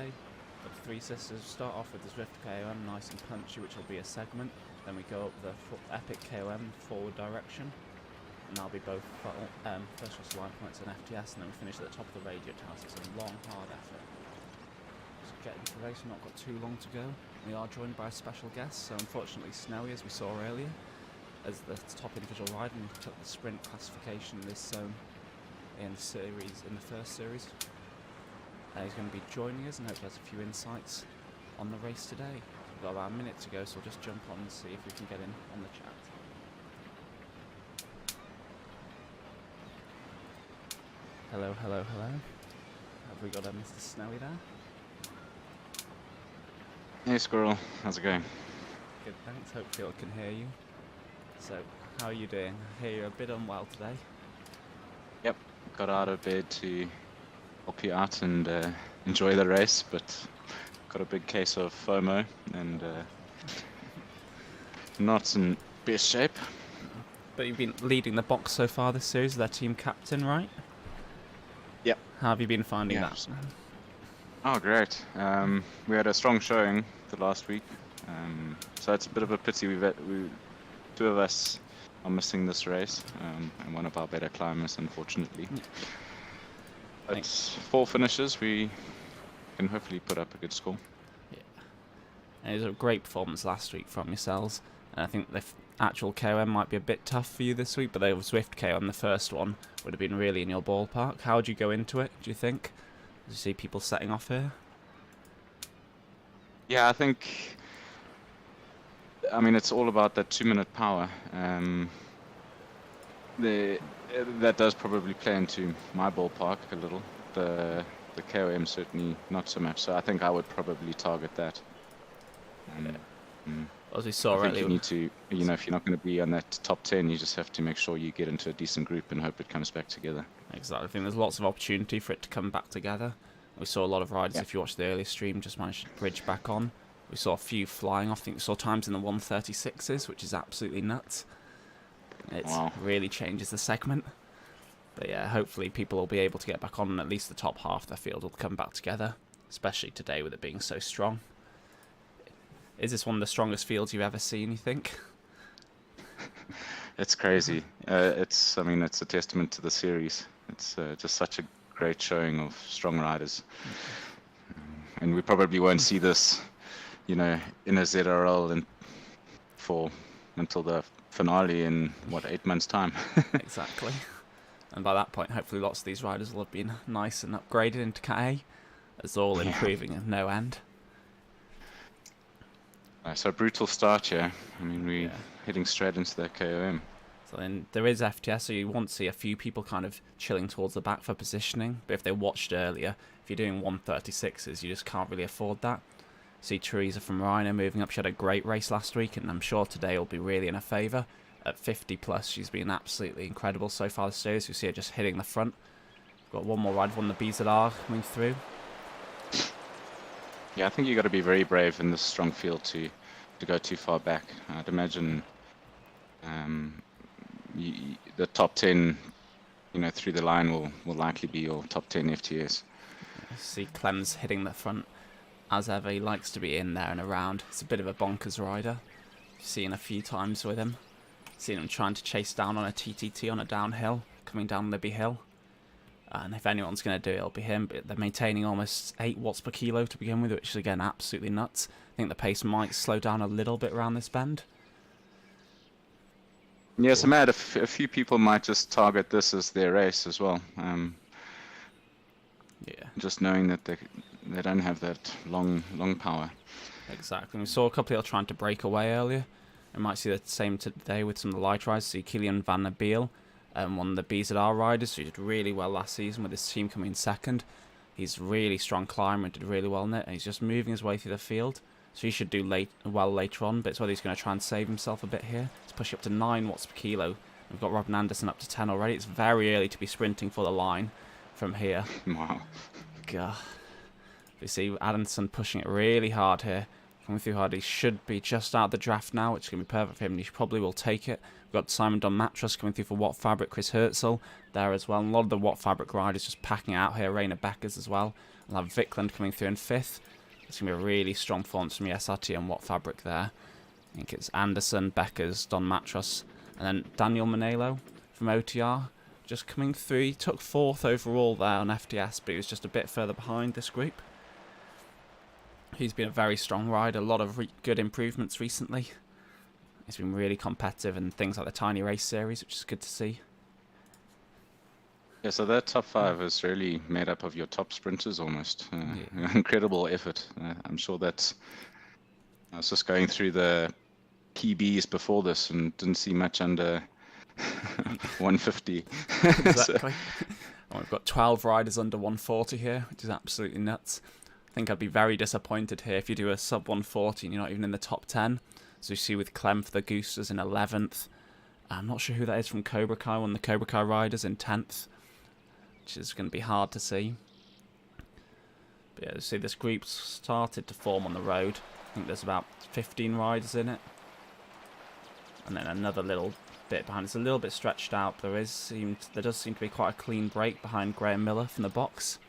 Got three sisters. Start off with the Zwift KOM, nice and punchy, which will be a segment. Then we go up the Epic KOM forward direction, and that'll be both first cross line points and FTS, and then we finish at the top of the radio tower. So it's a long, hard effort. Just getting to the race, we've not got too long to go. We are joined by a special guest, so unfortunately Snowy, as we saw earlier, as the top individual rider, and took the sprint classification in this zone in the first series. He's going to be joining us and hopefully has a few insights on the race today. We've got about a minute to go, so we'll just jump on and see if we can get in on the chat. Hello, hello, hello. Have we got a Mr. Snowy there? Hey Squirrel, how's it going? Good, thanks. Hopefully I can hear you. So, how are you doing? I hear you're a bit unwell today. Yep, got out of bed to help you out and enjoy the race, but got a big case of FOMO and not in best shape. But you've been leading the box so far this series, their team captain, right? Yep. How have you been finding that? Oh, great. We had a strong showing the last week, so it's a bit of a pity two of us are missing this race, and one of our better climbers, unfortunately. But 4 finishes, we can hopefully put up a good score. Yeah. And it was a great performance last week from yourselves, and I think the actual KOM might be a bit tough for you this week, but the Zwift KOM, the first one, would have been really in your ballpark. How would you go into it, do you think? Did you see people setting off here? Yeah, I mean, it's all about that 2-minute power. That does probably play into my ballpark a little. The KOM certainly not so much. So I think I would probably target that. As we saw I think you need to, if you're not going to be on that top 10, you just have to make sure you get into a decent group and hope it comes back together. Exactly. I think there's lots of opportunity for it to come back together. We saw a lot of riders, if you watched the earlier stream, just managed to bridge back on. We saw a few flying off. I think we saw times in the 136s, which is absolutely nuts. It really changes the segment. But yeah, hopefully people will be able to get back on, and at least the top half of the field will come back together, especially today with it being so strong. Is this one of the strongest fields you've ever seen, you think? It's crazy. It's a testament to the series. It's just such a great showing of strong riders. And we probably won't see this, in a ZRL until the finale in, 8 months' time? Exactly. And by that point, hopefully lots of these riders will have been nice and upgraded into Cat A. It's all improving at no end. So brutal start here. I mean, we're heading straight into that KOM. So then there is FTS, so you want to see a few people kind of chilling towards the back for positioning. But if they watched earlier, if you're doing 136s, you just can't really afford that. See Teresa from Rhino moving up. She had a great race last week, and I'm sure today will be really in her favour. At 50 plus, she's been absolutely incredible so far this series. You see her just hitting the front. We've got one more rider on the BZR coming through. Yeah, I think you've got to be very brave in this strong field to go too far back. I'd imagine the top 10, through the line will likely be your top 10 FTS. See Clem's hitting the front. As ever, he likes to be in there and around. He's a bit of a bonkers rider. Seen a few times with him. Seen him trying to chase down on a TTT on a downhill, coming down Libby Hill. And if anyone's going to do it, it'll be him. But they're maintaining almost 8 watts per kilo to begin with, which is, again, absolutely nuts. I think the pace might slow down a little bit around this bend. Yes, I'm mad. A few people might just target this as their race as well. Just knowing that they don't have that long power. Exactly. We saw a couple of people trying to break away earlier. We might see the same today with some of the light riders. See Kilian van der Biel, one of the BZR riders who did really well last season with his team coming in second. He's a really strong climber and did really well in it, and he's just moving his way through the field. So he should do well later on, but it's whether he's going to try and save himself a bit here. He's pushing up to 9 watts per kilo. We've got Robin Anderson up to 10 already. It's very early to be sprinting for the line from here. Wow. God. You see Anderson pushing it really hard here. Coming through hard. He should be just out of the draft now, which is going to be perfect for him. He probably will take it. We've got Simon Don Matros coming through for Watt Fabric. Chris Herzl there as well. And a lot of the Watt Fabric riders just packing out here. Rainer Beckers as well. I'll have Vikland coming through in 5th. It's going to be a really strong performance from the SRT and Watt Fabric there. I think it's Anderson, Beckers, Don Matros, and then Daniel Manelo from OTR just coming through. He took 4th overall there on FTS, but he was just a bit further behind this group. He's been a very strong rider, a lot of good improvements recently. He's been really competitive in things like the Tiny Race Series, which is good to see. Yeah, so that top 5 is really made up of your top sprinters almost. Incredible effort. I'm sure that I was just going through the PBs before this and didn't see much under 150. Exactly. Oh, we've got 12 riders under 140 here, which is absolutely nuts. I think I'd be very disappointed here if you do a sub 140 and you're not even in the top 10. So you see with Clem for the Goosters in 11th. I'm not sure who that is from Cobra Kai, one of the Cobra Kai riders in 10th. Which is going to be hard to see. But yeah, see this group started to form on the road. I think there's about 15 riders in it. And then another little bit behind. It's a little bit stretched out. There does seem to be quite a clean break behind Graham Miller from the box.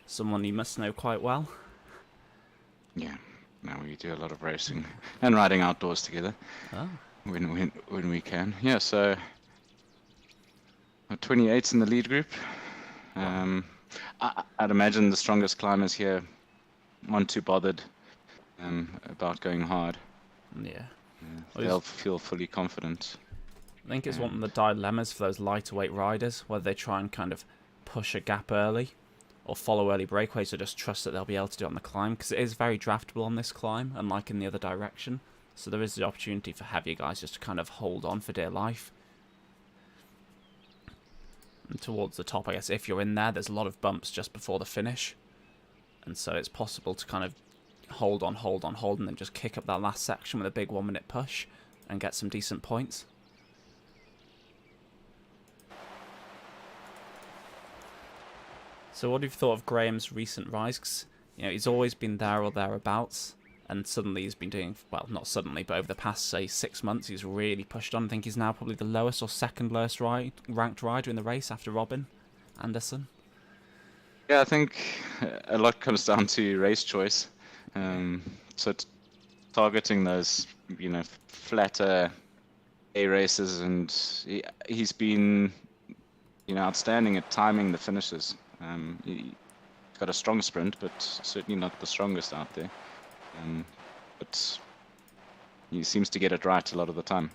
Someone you must know quite well. Yeah, now we do a lot of racing and riding outdoors together. Oh. When we can. Yeah, so 28's in the lead group. I'd imagine the strongest climbers here aren't too bothered about going hard. Yeah. They'll feel fully confident. I think it's one of the dilemmas for those lighter weight riders, whether they try and kind of push a gap early or follow early breakaways or just trust that they'll be able to do it on the climb, because it is very draftable on this climb, unlike in the other direction. So there is the opportunity for heavier guys just to kind of hold on for dear life. And towards the top, I guess, if you're in there, there's a lot of bumps just before the finish. And so it's possible to kind of hold on, and then just kick up that last section with a big 1 minute push and get some decent points. So what have you thought of Graham's recent rise? 'Cause, you know, he's always been there or thereabouts. And suddenly he's been doing, well, not suddenly, but over the past, say, 6 months, he's really pushed on. I think he's now probably the lowest or second lowest ranked rider in the race after Robin Anderson. Yeah, I think a lot comes down to race choice. So targeting those, flatter A races, and he's been, outstanding at timing the finishes. He's got a strong sprint, but certainly not the strongest out there. But he seems to get it right a lot of the time.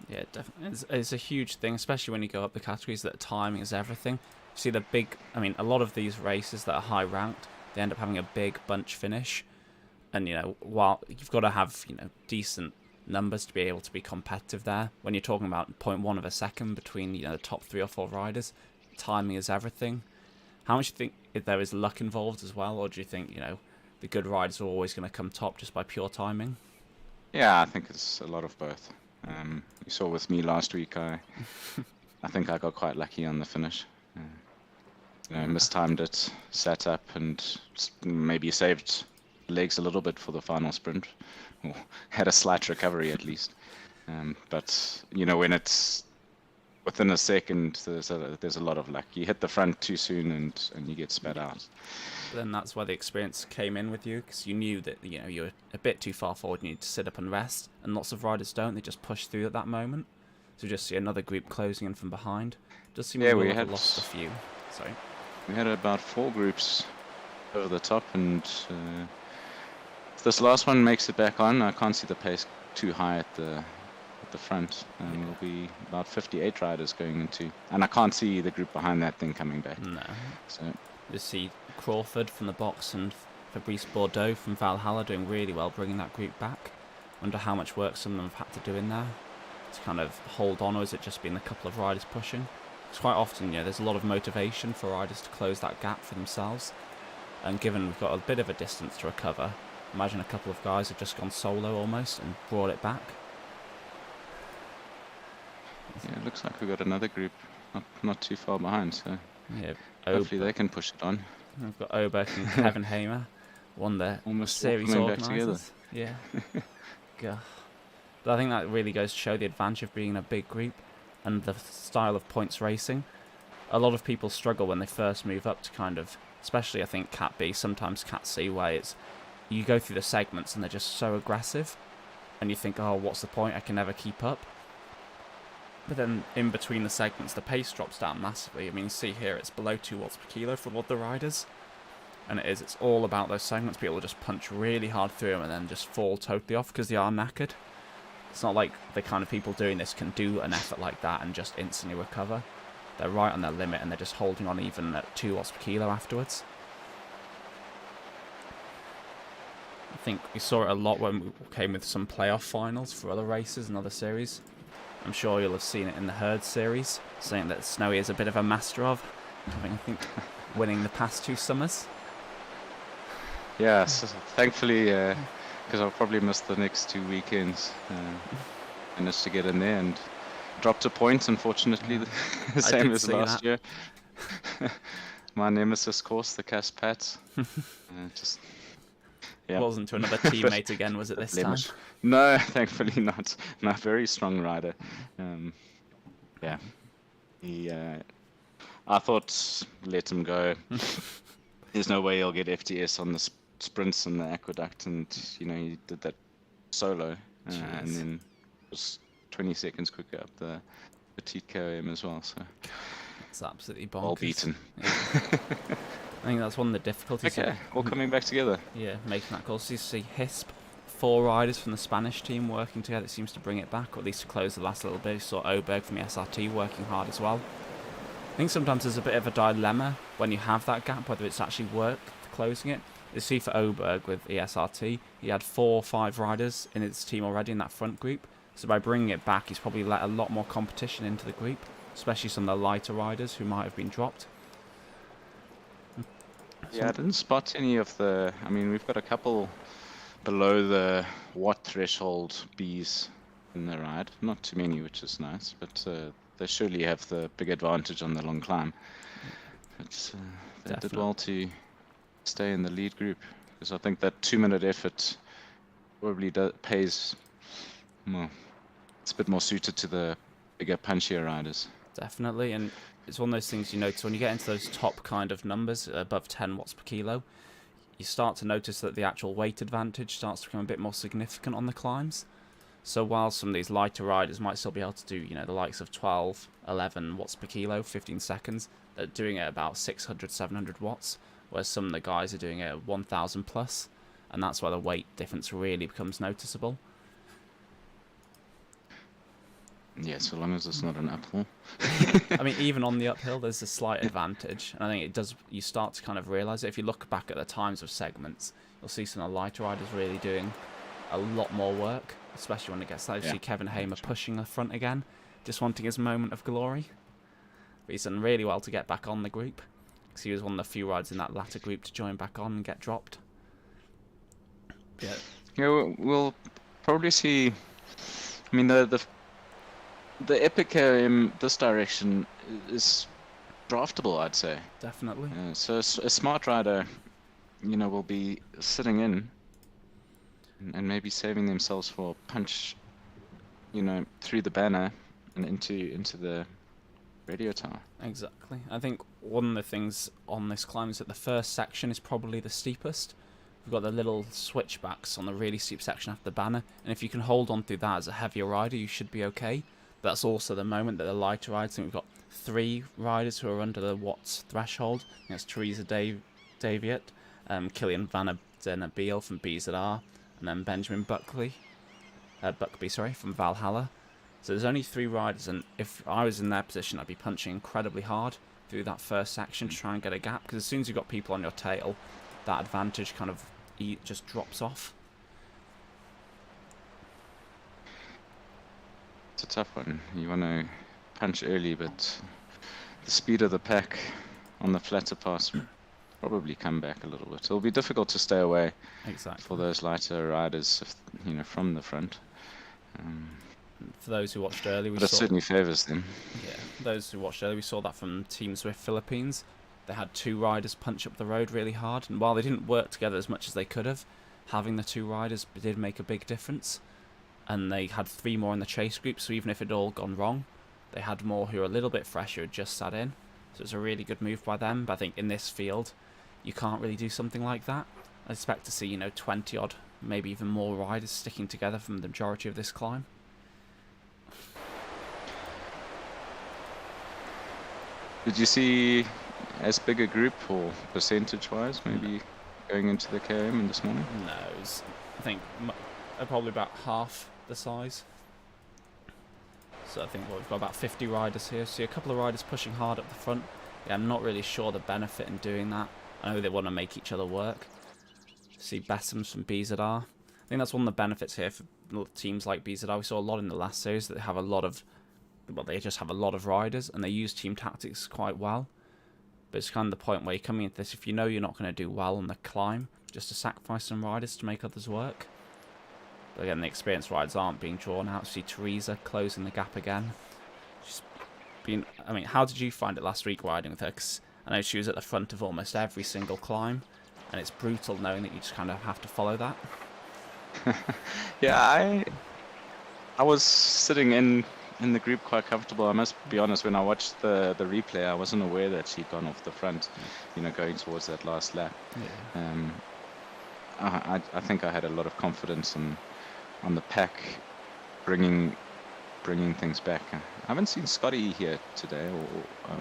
Yeah, definitely. It's a huge thing, especially when you go up the categories, that timing is everything. You see the big, a lot of these races that are high ranked, they end up having a big bunch finish. And, while you've got to have, decent numbers to be able to be competitive there, when you're talking about 0.1 of a second between, the top 3 or 4 riders, timing is everything. How much do you think there is luck involved as well, or do you think, the good riders are always going to come top just by pure timing? Yeah, I think it's a lot of both. You saw with me last week, I think I got quite lucky on the finish. Mistimed it, sat up, and maybe saved legs a little bit for the final sprint, or had a slight recovery at least. But when it's within a second, there's a lot of luck. You hit the front too soon, and you get spat out. Then that's where the experience came in with you, because you knew that you were a bit too far forward. You need to sit up and rest, and lots of riders don't. They just push through at that moment. So you just see another group closing in from behind. Does seem we had lost a few. Sorry. We had about 4 groups over the top, and if this last one makes it back on, I can't see the pace too high at the front, and there'll be about 58 riders going into, and I can't see the group behind that thing coming back. No. So you see Crawford from the box and Fabrice Bordeaux from Valhalla doing really well, bringing that group back. Wonder how much work some of them have had to do in there to kind of hold on, or has it just been a couple of riders pushing? Because quite often, there's a lot of motivation for riders to close that gap for themselves. And given we've got a bit of a distance to recover, imagine a couple of guys have just gone solo almost and brought it back. Yeah, it looks like we've got another group not too far behind, so yeah, hopefully they can push it on. We've got Oberk and Kevin Hamer, one the Almost series coming back together. organisers. Yeah. God. But I think that really goes to show the advantage of being in a big group and the style of points racing. A lot of people struggle when they first move up to kind of especially I think Cat B, sometimes Cat C, where it's you go through the segments and they're just so aggressive, and you think, oh, what's the point? I can never keep up. But then in between the segments, the pace drops down massively. I mean, you see here it's below 2 watts per kilo for a lot of the riders, and it's all about those segments. People just punch really hard through them and then just fall totally off because they are knackered. It's not like the kind of people doing this can do an effort like that and just instantly recover. They're right on their limit and they're just holding on even at 2 watts per kilo afterwards. I think we saw it a lot when we came with some playoff finals for other races and other series. I'm sure you'll have seen it in the Herd series, something that Snowy is a bit of a master of, having, I think, winning the past 2 summers. Yeah, so thankfully, because I'll probably miss the next 2 weekends, managed to get in there and dropped a point, unfortunately, the same as last year. My nemesis course, the Caspat. Just, yeah. Wasn't to another teammate again, was it this time? No, thankfully not. No, very strong rider. Yeah. He, I thought, let him go. There's no way he'll get FTS on the sprints and the aqueduct, and he did that solo, and then was 20 seconds quicker up the petite KOM as well. So it's absolutely bonkers. All beaten. Yeah. I think that's one of the difficulties. Okay, all coming back together. Yeah, making that call. So you see HISP, 4 riders from the Spanish team working together. It seems to bring it back, or at least to close the last little bit. You saw Oberg from the SRT working hard as well. I think sometimes there's a bit of a dilemma when you have that gap, whether it's actually worth closing it. You see for Oberg with ESRT, he had 4 or 5 riders in his team already in that front group. So by bringing it back, he's probably let a lot more competition into the group, especially some of the lighter riders who might have been dropped. Yeah, I didn't spot any of the... I mean, we've got a couple below the watt threshold Bs in the ride. Not too many, which is nice, but they surely have the big advantage on the long climb. But they did well to stay in the lead group, because I think that 2-minute effort probably pays... Well, it's a bit more suited to the bigger, punchier riders. Definitely, and it's one of those things you notice when you get into those top kind of numbers, above 10 watts per kilo, you start to notice that the actual weight advantage starts to become a bit more significant on the climbs. So while some of these lighter riders might still be able to do, the likes of 12, 11 watts per kilo, 15 seconds, they're doing it at about 600, 700 watts, whereas some of the guys are doing it at 1,000 plus, and that's where the weight difference really becomes noticeable. Yeah, so long as it's not an uphill. I mean, even on the uphill, there's a slight advantage, and I think it does. You start to kind of realise it. If you look back at the times of segments, you'll see some of the lighter riders really doing a lot more work, especially when it gets like, you see Kevin Hamer pushing the front again, just wanting his moment of glory. But he's done really well to get back on the group, because he was one of the few riders in that latter group to join back on and get dropped. Yeah, we'll probably see. I mean, the Epic in this direction is draftable, I'd say. Definitely. So a smart rider, will be sitting in and maybe saving themselves for a punch, through the banner and into the radio tower. Exactly. I think one of the things on this climb is that the first section is probably the steepest. We've got the little switchbacks on the really steep section after the banner, and if you can hold on through that as a heavier rider, you should be okay. But that's also the moment that the lighter riders, I think we've got 3 riders who are under the watts threshold. I think it's Teresa Daviat, Killian Van Den Beal from BZR, and then Benjamin Buckby from Valhalla. So there's only 3 riders, and if I was in their position, I'd be punching incredibly hard through that first section to try and get a gap, because as soon as you've got people on your tail, that advantage kind of just drops off. It's a tough one. You want to punch early, but the speed of the pack on the flatter pass will probably come back a little bit. It'll be difficult to stay away for those lighter riders, from the front. For those who watched early, but it certainly favours them. Yeah, those who watched early, we saw that from Team Zwift Philippines. They had 2 riders punch up the road really hard, and while they didn't work together as much as they could have, having the 2 riders did make a big difference. And they had 3 more in the chase group, so even if it had all gone wrong, they had more who were a little bit fresher, who just sat in. So it's a really good move by them. But I think in this field, you can't really do something like that. I expect to see, 20 odd, maybe even more riders sticking together from the majority of this climb. Did you see as big a group, or percentage-wise, maybe going into the KM in this morning? No, I think probably about half the size. So I think we've got about 50 riders here. See a couple of riders pushing hard up the front. Yeah, I'm not really sure the benefit in doing that. I know they want to make each other work. See Bessams from BZR. I think that's one of the benefits here for teams like BZR. We saw a lot in the last series that they have a lot of, well, they just have a lot of riders and they use team tactics quite well. But it's kind of the point where you're coming into this, if you know you're not going to do well on the climb, just to sacrifice some riders to make others work. But again, the experienced riders aren't being drawn out. See Teresa closing the gap again. She's been, I mean, how did you find it last week riding with her? 'Cause I know she was at the front of almost every single climb, and it's brutal knowing that you just kind of have to follow that. Yeah, I was sitting in the group quite comfortable. I must be honest, when I watched the replay, I wasn't aware that she'd gone off the front, going towards that last lap. Yeah. I think I had a lot of confidence on the pack bringing things back. I haven't seen Scotty here today, or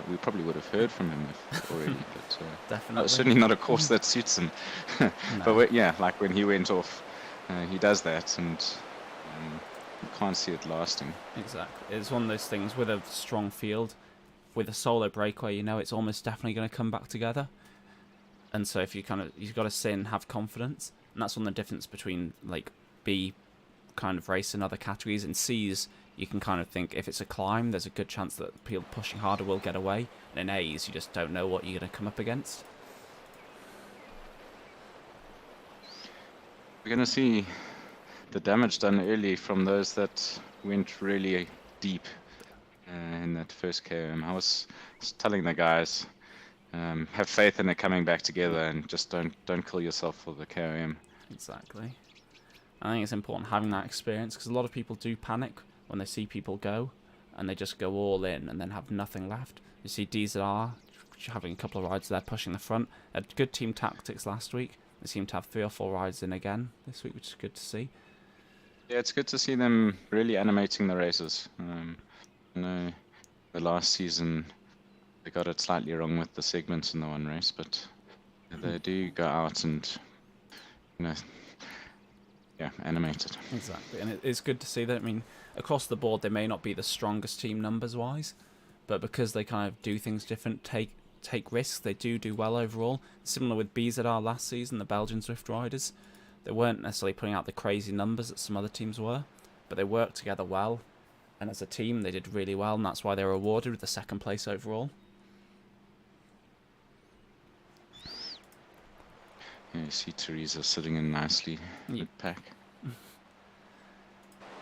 we probably would have heard from him already, but Definitely. certainly not a course that suits him. No. But yeah, like when he went off, he does that, and you can't see it lasting. Exactly. It's one of those things with a strong field, with a solo breakaway, it's almost definitely going to come back together. And so if you've got to sit and have confidence, and that's one of the difference between like B kind of race and other categories. In C's, you can kind of think if it's a climb, there's a good chance that people pushing harder will get away. And in A's, you just don't know what you're going to come up against. We're going to see the damage done early from those that went really deep in that first KM. I was telling the guys, have faith in it coming back together, and just don't kill yourself for the KM. Exactly. I think it's important having that experience, because a lot of people do panic when they see people go, and they just go all in and then have nothing left. You see DZR having a couple of rides there pushing the front. Had good team tactics last week. They seem to have 3 or 4 rides in again this week, which is good to see. Yeah, it's good to see them really animating the races. The last season they got it slightly wrong with the segments in the one race, but they do go out and animate it. Exactly, and it's good to see that. I mean, across the board, they may not be the strongest team numbers-wise, but because they kind of do things different, take risks, they do well overall. Similar with BZR last season, the Belgian Zwift riders. They weren't necessarily putting out the crazy numbers that some other teams were, but they worked together well, and as a team, they did really well, and that's why they were awarded with the 2nd place overall. Yeah, you see Teresa sitting in nicely with pack.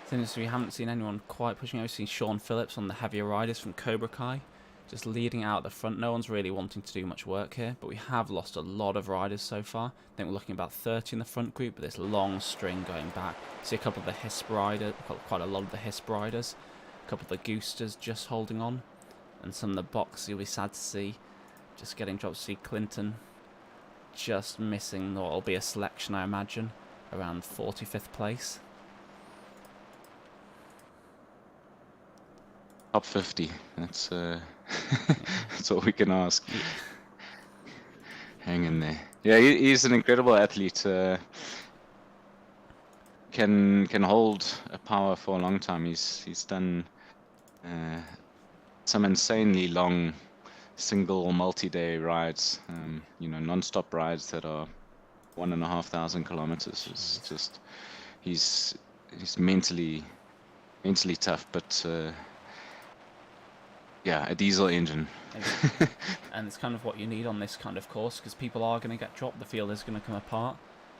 Since we haven't seen anyone quite pushing out, we've seen Sean Phillips on the heavier riders from Cobra Kai, just leading out the front. No one's really wanting to do much work here, but we have lost a lot of riders so far. I think we're looking about 30 in the front group, but this long string going back. See a couple of the HISP riders, quite a lot of the HISP riders, a couple of the Goosters just holding on, and some of the box you'll be sad to see just getting dropped. See Clinton just missing what will be a selection, I imagine, around 45th place. Top 50. That's that's all we can ask. Yeah. Hang in there. Yeah, he's an incredible athlete. Can hold a power for a long time. He's done some insanely long single multi-day rides. Non-stop rides that are 1,500 kilometers. It's just he's mentally tough, but. Yeah, a diesel engine. And it's kind of what you need on this kind of course, because people are going to get dropped, the field is going to come apart,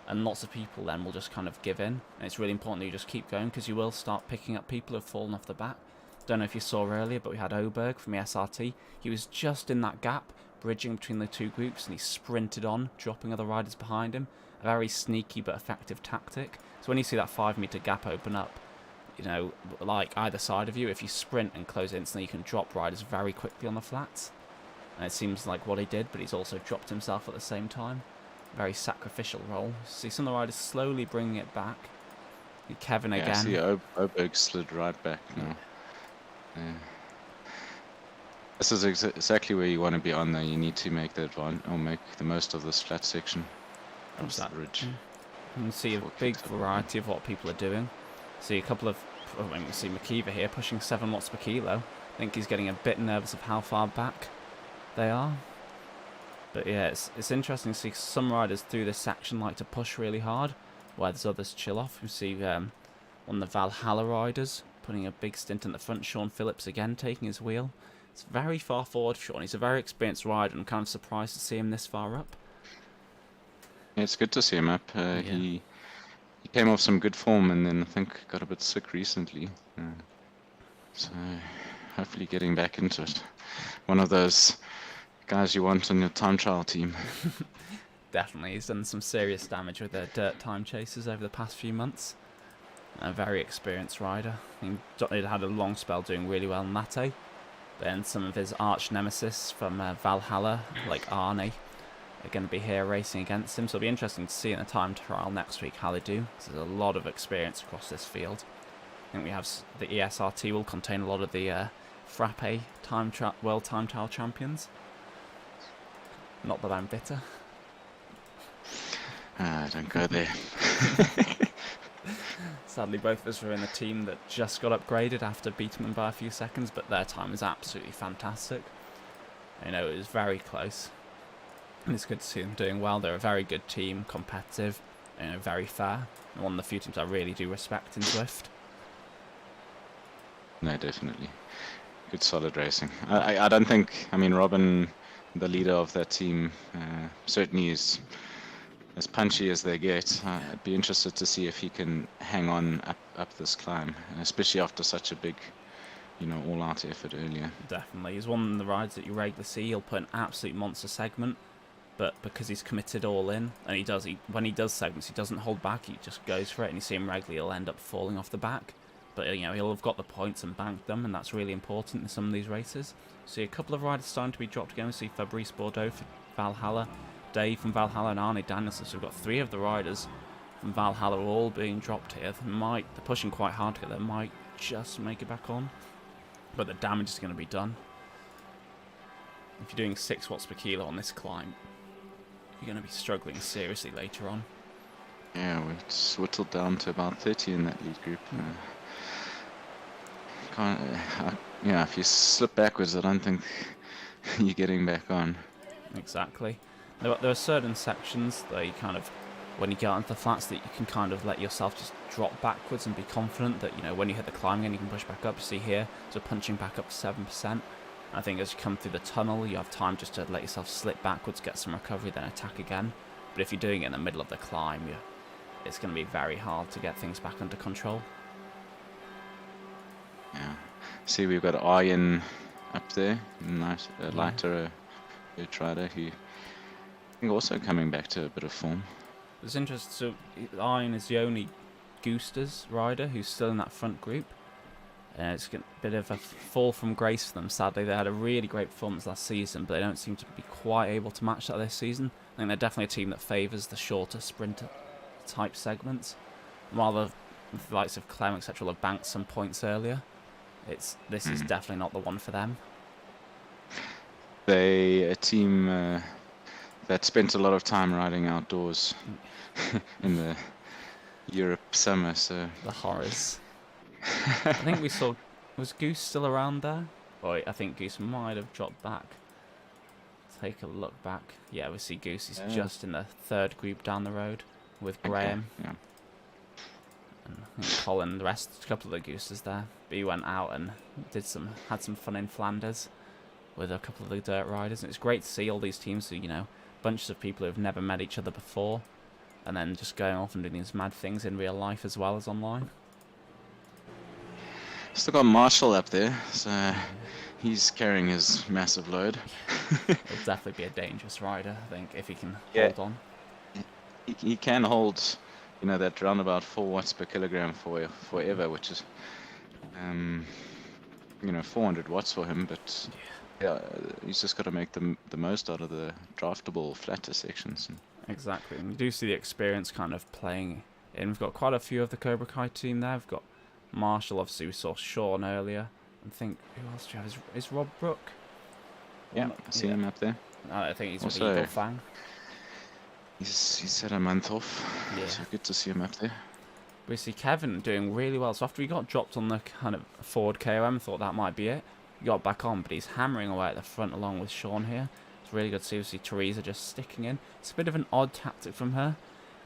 and lots of people then will just kind of give in. And it's really important that you just keep going, because you will start picking up people who've fallen off the back. Don't know if you saw earlier, but we had Oberg from the SRT. He was just in that gap, bridging between the 2 groups, and he sprinted on, dropping other riders behind him. A very sneaky but effective tactic. So when you see that 5-meter gap open up, like either side of you, if you sprint and close it instantly, you can drop riders very quickly on the flats. And it seems like what he did, but he's also dropped himself at the same time. Very sacrificial role. See some of the riders slowly bringing it back. Kevin Yeah, I again. see Oberg slid right back now. Yeah. This is exactly where you want to be on, though. You need to make the make the most of this flat section. Comes the ridge. You can see a big variety of what people are doing. See a couple of, I mean, we see McKeever here pushing 7 watts per kilo. I think he's getting a bit nervous of how far back they are. But yeah, it's interesting to see some riders through this section like to push really hard, whereas others chill off. You see one of the Valhalla riders putting a big stint in the front. Sean Phillips again taking his wheel. It's very far forward for Sean. He's a very experienced rider, and I'm kind of surprised to see him this far up. Yeah, it's good to see him up. He came off some good form, and then I think got a bit sick recently. So hopefully getting back into it. One of those guys you want on your time trial team. Definitely, he's done some serious damage with the dirt time chasers over the past few months. A very experienced rider. He had a long spell doing really well in Latte. Then some of his arch nemesis from Valhalla, like Arne, are going to be here racing against him. So it'll be interesting to see in the time trial next week how they do. There's a lot of experience across this field. I think we have the ESRT will contain a lot of the Frappe World Time Trial champions. Not that I'm bitter. Don't go there. Sadly, both of us were in a team that just got upgraded after beating them by a few seconds, but their time is absolutely fantastic. You know, it was very close. And it's good to see them doing well. They're a very good team, competitive, and very fair. And one of the few teams I really do respect in Zwift. No, definitely. Good, solid racing. I don't think, I mean, Robin, the leader of that team, certainly is as punchy as they get. I'd be interested to see if he can hang on up this climb, especially after such a big, all-out effort earlier. Definitely. He's one of the rides that you regularly see. He'll put an absolute monster segment, but because he's committed all in, and when he does segments, he doesn't hold back. He just goes for it, and you see him regularly, he'll end up falling off the back. But, he'll have got the points and banked them, and that's really important in some of these races. See a couple of riders starting to be dropped again. We see Fabrice Bordeaux for Valhalla, Dave from Valhalla, and Arne Danielson. So we've got 3 of the riders from Valhalla all being dropped here. They're pushing quite hard to get there. Might just make it back on, but the damage is going to be done. If you're doing 6 watts per kilo on this climb, you're going to be struggling seriously later on. Yeah, we've whittled down to about 30 in that lead group. If you slip backwards, I don't think you're getting back on. Exactly. There are certain sections that you kind of, when you get onto the flats, that you can kind of let yourself just drop backwards and be confident that, when you hit the climb again, you can push back up. You see here, so punching back up 7%. I think as you come through the tunnel, you have time just to let yourself slip backwards, get some recovery, then attack again. But if you're doing it in the middle of the climb, it's going to be very hard to get things back under control. Yeah. See, we've got Arjen up there, nice, lighter rider who I think also coming back to a bit of form. It's interesting. So Arjen is the only Goosters rider who's still in that front group. It's a bit of a fall from grace for them, sadly. They had a really great performance last season, but they don't seem to be quite able to match that this season. I think they're definitely a team that favours the shorter sprinter type segments. While the likes of Clem, etc., will have banked some points earlier, this is definitely not the one for them. They're a team that spent a lot of time riding outdoors in the Europe summer, so... The horrors. I think we saw... Was Goose still around there? Boy, I think Goose might have dropped back. Take a look back. Yeah, we see Goose is just in the 3rd group down the road with Graham. Okay, yeah. And Colin, the rest, a couple of the Gooses there. But he went out and had some fun in Flanders with a couple of the dirt riders. And it's great to see all these teams who, bunches of people who have never met each other before, and then just going off and doing these mad things in real life as well as online. Still got Marshall up there, so he's carrying his massive load. He'll definitely be a dangerous rider, I think, if he can hold on. He can hold, that round about 4 watts per kilogram forever, which is, 400 watts for him, but yeah, he's just got to make the most out of the draftable flatter sections. Exactly, and you do see the experience kind of playing in. We've got quite a few of the Cobra Kai team there. We've got Marshall, obviously we saw Sean earlier. I think, who else do you have? Is Rob Brook? Yeah, I see him up there. I think he's Also, with Eagle Fang. He's had a month off, so good to see him up there. We see Kevin doing really well. So after he got dropped on the kind of forward KOM, thought that might be it. He got back on, but he's hammering away at the front along with Sean here. It's really good to see. We see Teresa just sticking in. It's a bit of an odd tactic from her.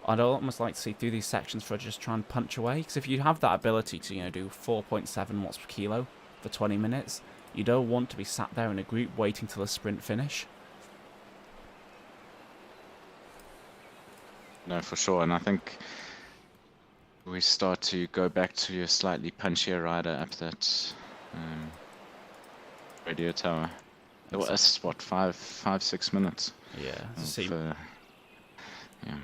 I'd almost like to see through these sections for her just try and punch away. Because if you have that ability to, do 4.7 watts per kilo for 20 minutes, you don't want to be sat there in a group waiting till the sprint finish. No, for sure. And I think we start to go back to a slightly punchier rider up that radio tower. It was, what, 5-6 minutes? Yeah. Yeah.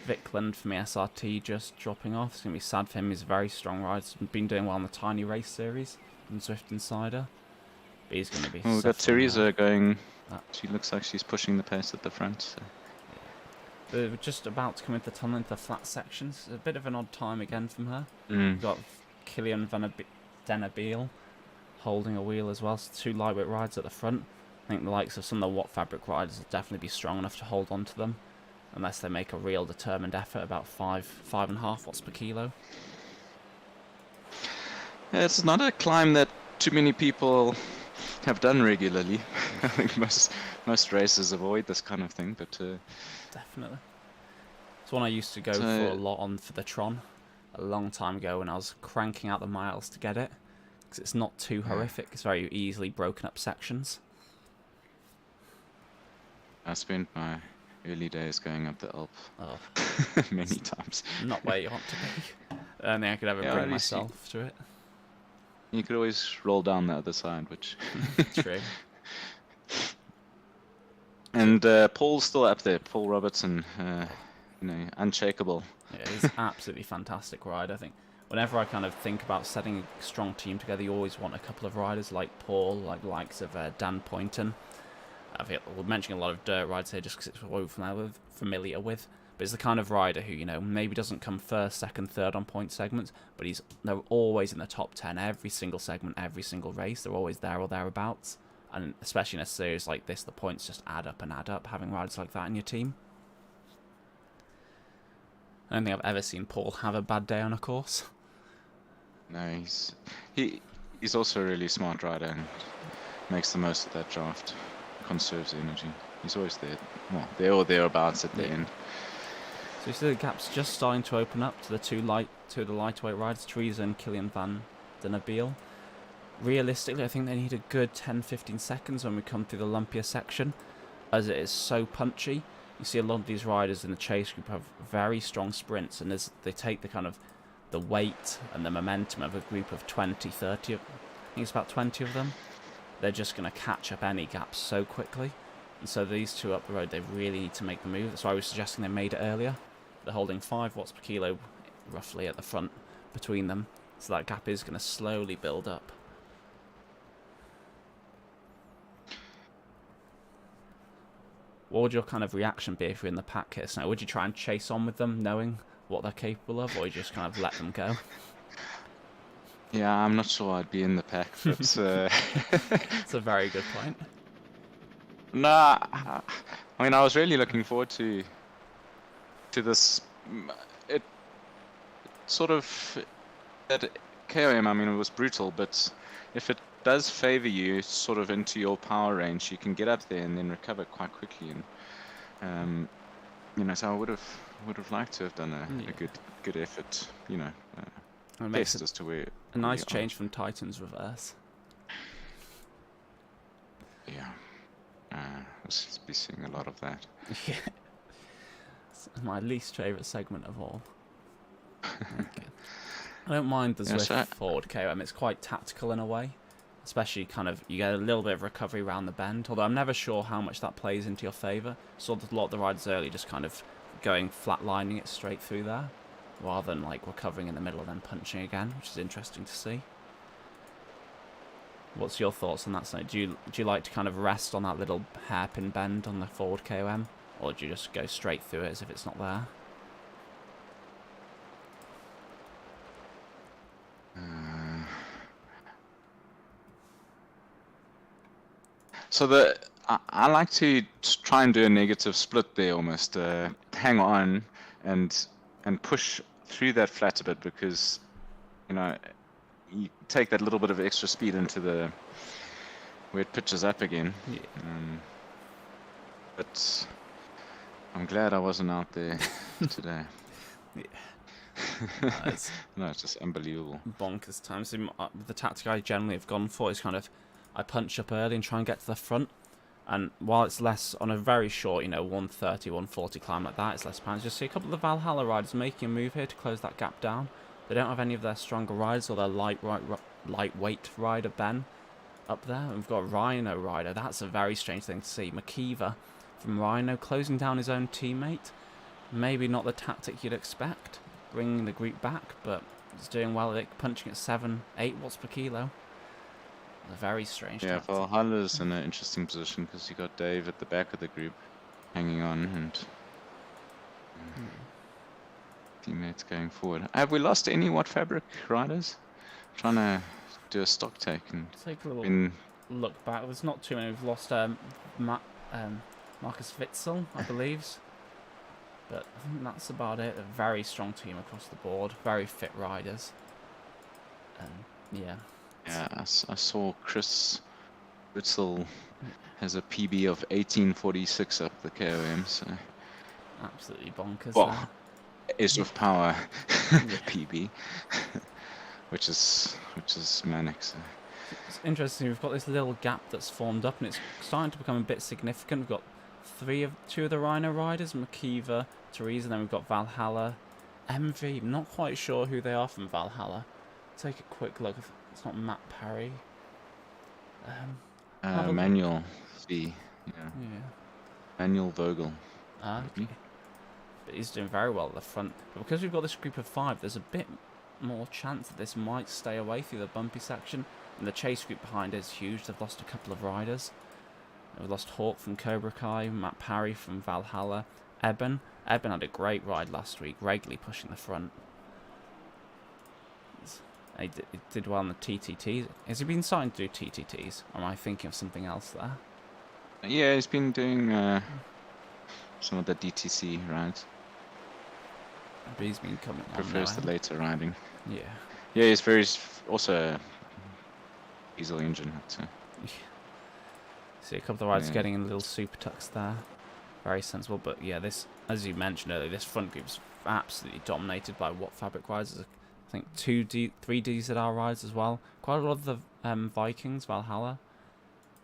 Vickland from the SRT just dropping off. It's going to be sad for him. He's a very strong rider. He's been doing well in the Tiny Race series in Zwift Insider. But he's going to be... Well, we've got Teresa going... She looks like she's pushing the pace at the front. So. We're just about to come into the tunnel into the flat sections. A bit of an odd time again from her. Mm. We've got Killian Denabeel holding a wheel as well. So 2 lightweight riders at the front. I think the likes of some of the Watt Fabric riders will definitely be strong enough to hold on to them. Unless they make a real determined effort, about 5.5 watts per kilo. It's not a climb that too many people have done regularly. I think most racers avoid this kind of thing, but definitely. It's one I used to go for a lot on for the Tron a long time ago when I was cranking out the miles to get it, because it's not too horrific. It's very easily broken up sections. I spent my early days going up the Alp many times. Not where you want to be. I don't think I could ever bring myself to it. You could always roll down the other side, which... True. And Paul's still up there. Paul Robertson, unshakable. Yeah, he's absolutely fantastic rider. I think whenever I kind of think about setting a strong team together, you always want a couple of riders like Paul, like the likes of Dan Poynton. We're mentioning a lot of dirt rides here just because it's what we're familiar with. But it's the kind of rider who, maybe doesn't come first, second, third on point segments, but they're always in the top 10 every single segment, every single race. They're always there or thereabouts. And especially in a series like this, the points just add up and add up, having riders like that in your team. I don't think I've ever seen Paul have a bad day on a course. No, he's also a really smart rider and makes the most of that draft. Conserves energy. He's always there. Well, there or thereabouts at the end. So you see the gap's just starting to open up to the two of the lightweight riders, Teresa and Killian Van Den Abeel. Realistically, I think they need a good 10-15 seconds when we come through the lumpier section, as it is so punchy. You see a lot of these riders in the chase group have very strong sprints, and as they take the kind of the weight and the momentum of a group of 20, 30, I think it's about 20 of them, they're just going to catch up any gaps so quickly. And so these two up the road, they really need to make the move. That's why I was suggesting they made it earlier. They're holding 5 watts per kilo roughly at the front between them, so that gap is going to slowly build up. What would your kind of reaction be if you're in the pack here? So would you try and chase on with them, knowing what they're capable of, or you just kind of let them go? Yeah, I'm not sure I'd be in the pack, but... It's a very good point. Nah, I mean, I was really looking forward to this. It sort of... That KOM, I mean, it was brutal, but if it does favor you sort of into your power range, you can get up there and then recover quite quickly. And so I would have liked to have done a good effort. It makes as to where a nice change from Titan's reverse. Yeah, we'll be seeing a lot of that. Yeah, it's my least favourite segment of all. Okay. I don't mind the Zwift forward KOM. It's quite tactical in a way. Especially kind of, you get a little bit of recovery around the bend. Although I'm never sure how much that plays into your favour. Saw a lot of the riders early just kind of going flatlining it straight through there, rather than like recovering in the middle and then punching again, which is interesting to see. What's your thoughts on that side? Do you like to kind of rest on that little hairpin bend on the forward KOM, or do you just go straight through it as if it's not there? So I like to try and do a negative split there almost. Hang on and push through that flat a bit, because you take that little bit of extra speed into the where it pitches up again. Yeah. But I'm glad I wasn't out there today. Yeah. No, it's just unbelievable. Bonkers time. So the tactic I generally have gone for is kind of I punch up early and try and get to the front. And while it's less on a very short, 130, 140 climb like that, it's less pounds. Just see a couple of the Valhalla riders making a move here to close that gap down. They don't have any of their stronger riders or their lightweight rider Ben up there. And we've got a Rhino rider. That's a very strange thing to see. McKeever from Rhino closing down his own teammate. Maybe not the tactic you'd expect, bringing the group back, but he's doing well at it, punching at 7, 8 watts per kilo. A very strange Yeah, tactic. Valhalla's in an interesting position because you got Dave at the back of the group hanging on, and teammates going forward. Have we lost any Watt Fabric riders? I'm trying to do a stock take and Take a little look back. There's not too many. We've lost Marcus Witzel, I believe. But I think that's about it. A very strong team across the board. Very fit riders. Yeah. Yeah, I saw Chris Witzel has a PB of 1846 up the KOM, so Absolutely bonkers. well, is with power Yeah. PB, which is manic. So. It's interesting. We've got this little gap that's formed up, and it's starting to become a bit significant. We've got two of the Rhino riders, McKeever, Teresa, and then we've got Valhalla, MV. I'm not quite sure who they are from Valhalla. Take a quick look. It's not Matt Parry. Manuel V. Yeah. Yeah. Manuel Vogel. Okay. But he's doing very well at the front. But because we've got this group of 5, there's a bit more chance that this might stay away through the bumpy section. And the chase group behind is huge. They've lost a couple of riders. We've lost Hawk from Cobra Kai, Matt Parry from Valhalla, Eben. Eben had a great ride last week, regularly pushing the front. He did well in the TTTs. Has he been starting to do TTTs? Or am I thinking of something else there? Yeah, he's been doing some of the DTC rides. But he's been coming on Prefers now, the later riding. Yeah. Yeah, he's very also diesel engine. So. See a couple of the riders Yeah. getting in little super tucks there. Very sensible. But yeah, this, as you mentioned earlier, this front group's absolutely dominated by Watt Fabric riders. I think 3 DZR rides as well. Quite a lot of the Vikings, Valhalla,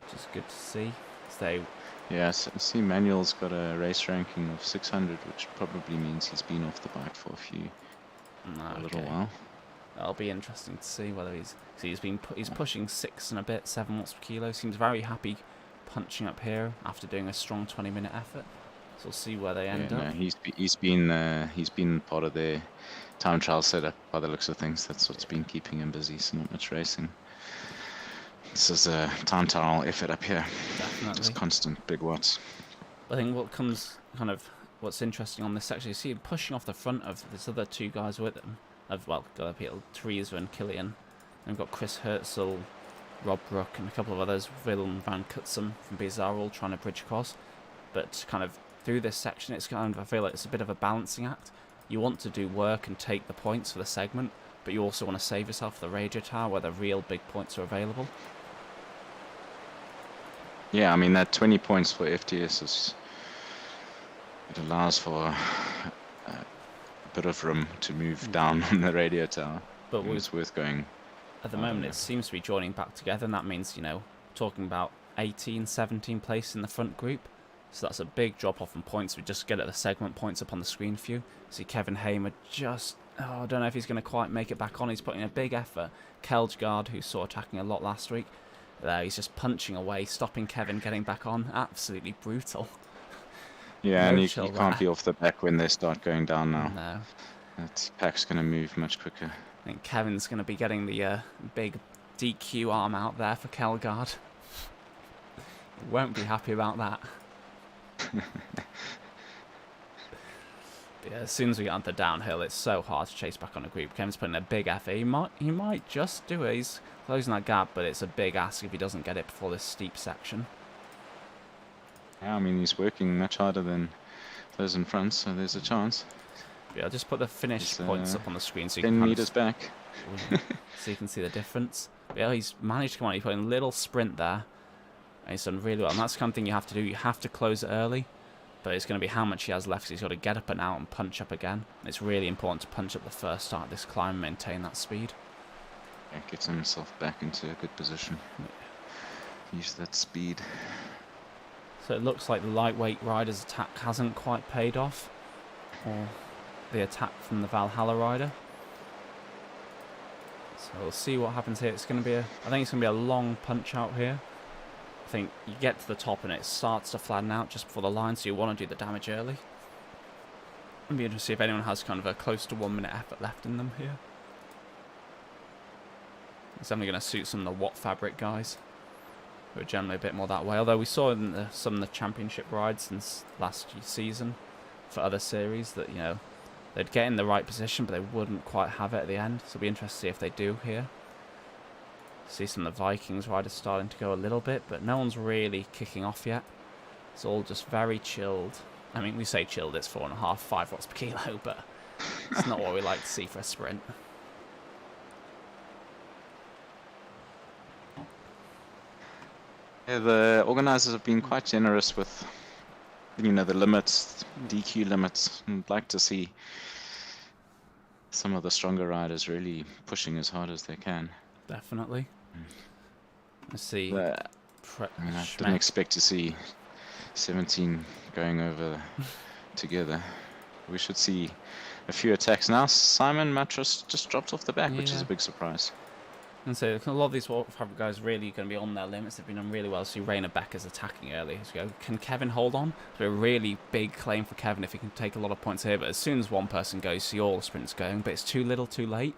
which is good to see. So Yeah, so I see Manuel's got a race ranking of 600, which probably means he's been off the bike for a little while. That'll be interesting to see whether he's pushing 6 and a bit, 7 watts per kilo. Seems very happy punching up here after doing a strong 20-minute effort. So we'll see where they end up. No, he's been part of their time trial setup by the looks of things. That's what's been keeping him busy. So not much racing. This is a time trial effort up here. Definitely. Just constant big watts. I think what's interesting on this section, you see him pushing off the front of this other 2 guys with him. Teresa and Killian. And we've got Chris Herzl, Rob Brook, and a couple of others, Willem van Kutsum from Bizarre, all trying to bridge across. But kind of through this section, I feel like it's a bit of a balancing act. You want to do work and take the points for the segment, but you also want to save yourself for the radio tower where the real big points are available. Yeah, I mean that 20 points for FTS it allows for a bit of room to move down on the radio tower. But it's worth going. At the moment, it seems to be joining back together, and that means, talking about 18, 17 place in the front group. So that's a big drop off in points. We just get at the segment points up on the screen for you. See Kevin Hamer I don't know if he's going to quite make it back on. He's putting a big effort. Keldgard, who saw attacking a lot last week, he's just punching away, stopping Kevin getting back on. Absolutely brutal. Yeah, No and you chill can't there. be off the back when they start going down now. No. That pack's going to move much quicker. I think Kevin's going to be getting the big DQ arm out there for Kelgard. Won't be happy about that. Yeah, as soon as we get onto the downhill, it's so hard to chase back on a group. Kevin's putting a big effort. He might just do it. He's closing that gap, but it's a big ask if he doesn't get it before this steep section. Yeah, I mean, he's working much harder than those in front, so there's a chance. Yeah, I'll just put the finish points up on the screen so you 10 can meters back. so you can see the difference. But yeah, he's managed to come on. He's put in a little sprint there. And he's done really well. And that's the kind of thing you have to do. You have to close it early. But it's going to be how much he has left. So he's got to get up and out and punch up again. And it's really important to punch up the first start of this climb and maintain that speed. Yeah, gets himself back into a good position. Use that speed. So it looks like the lightweight rider's attack hasn't quite paid off. Or the attack from the Valhalla rider. So we'll see what happens here. It's going to be I think it's going to be a long punch out here. I think you get to the top and it starts to flatten out just before the line, so you want to do the damage early. It'll be interesting to see if anyone has kind of a close to 1 minute effort left in them here. It's definitely going to suit some of the Watt Fabric guys, who are generally a bit more that way. Although we saw in some of the championship rides since last season for other series that, you know, they'd get in the right position, but they wouldn't quite have it at the end. So it'll be interesting to see if they do here. See some of the Vikings riders starting to go a little bit, but no one's really kicking off yet. It's all just very chilled. I mean, we say chilled, it's 4.5, 5 watts per kilo, but it's not what we like to see for a sprint. Yeah, the organisers have been quite generous with, you know, the limits, DQ limits. I'd like to see some of the stronger riders really pushing as hard as they can. Definitely. Let's see. I mean, I didn't expect to see 17 going over together. We should see a few attacks now. Simon Matras just dropped off the back, which is a big surprise. And so a lot of these Watt Fabric guys really going to be on their limits. They've been done really well. See Rainer Becker's attacking early. Can Kevin hold on? It's a really big claim for Kevin if he can take a lot of points here. But as soon as one person goes, you see all the sprints going. But it's too little, too late.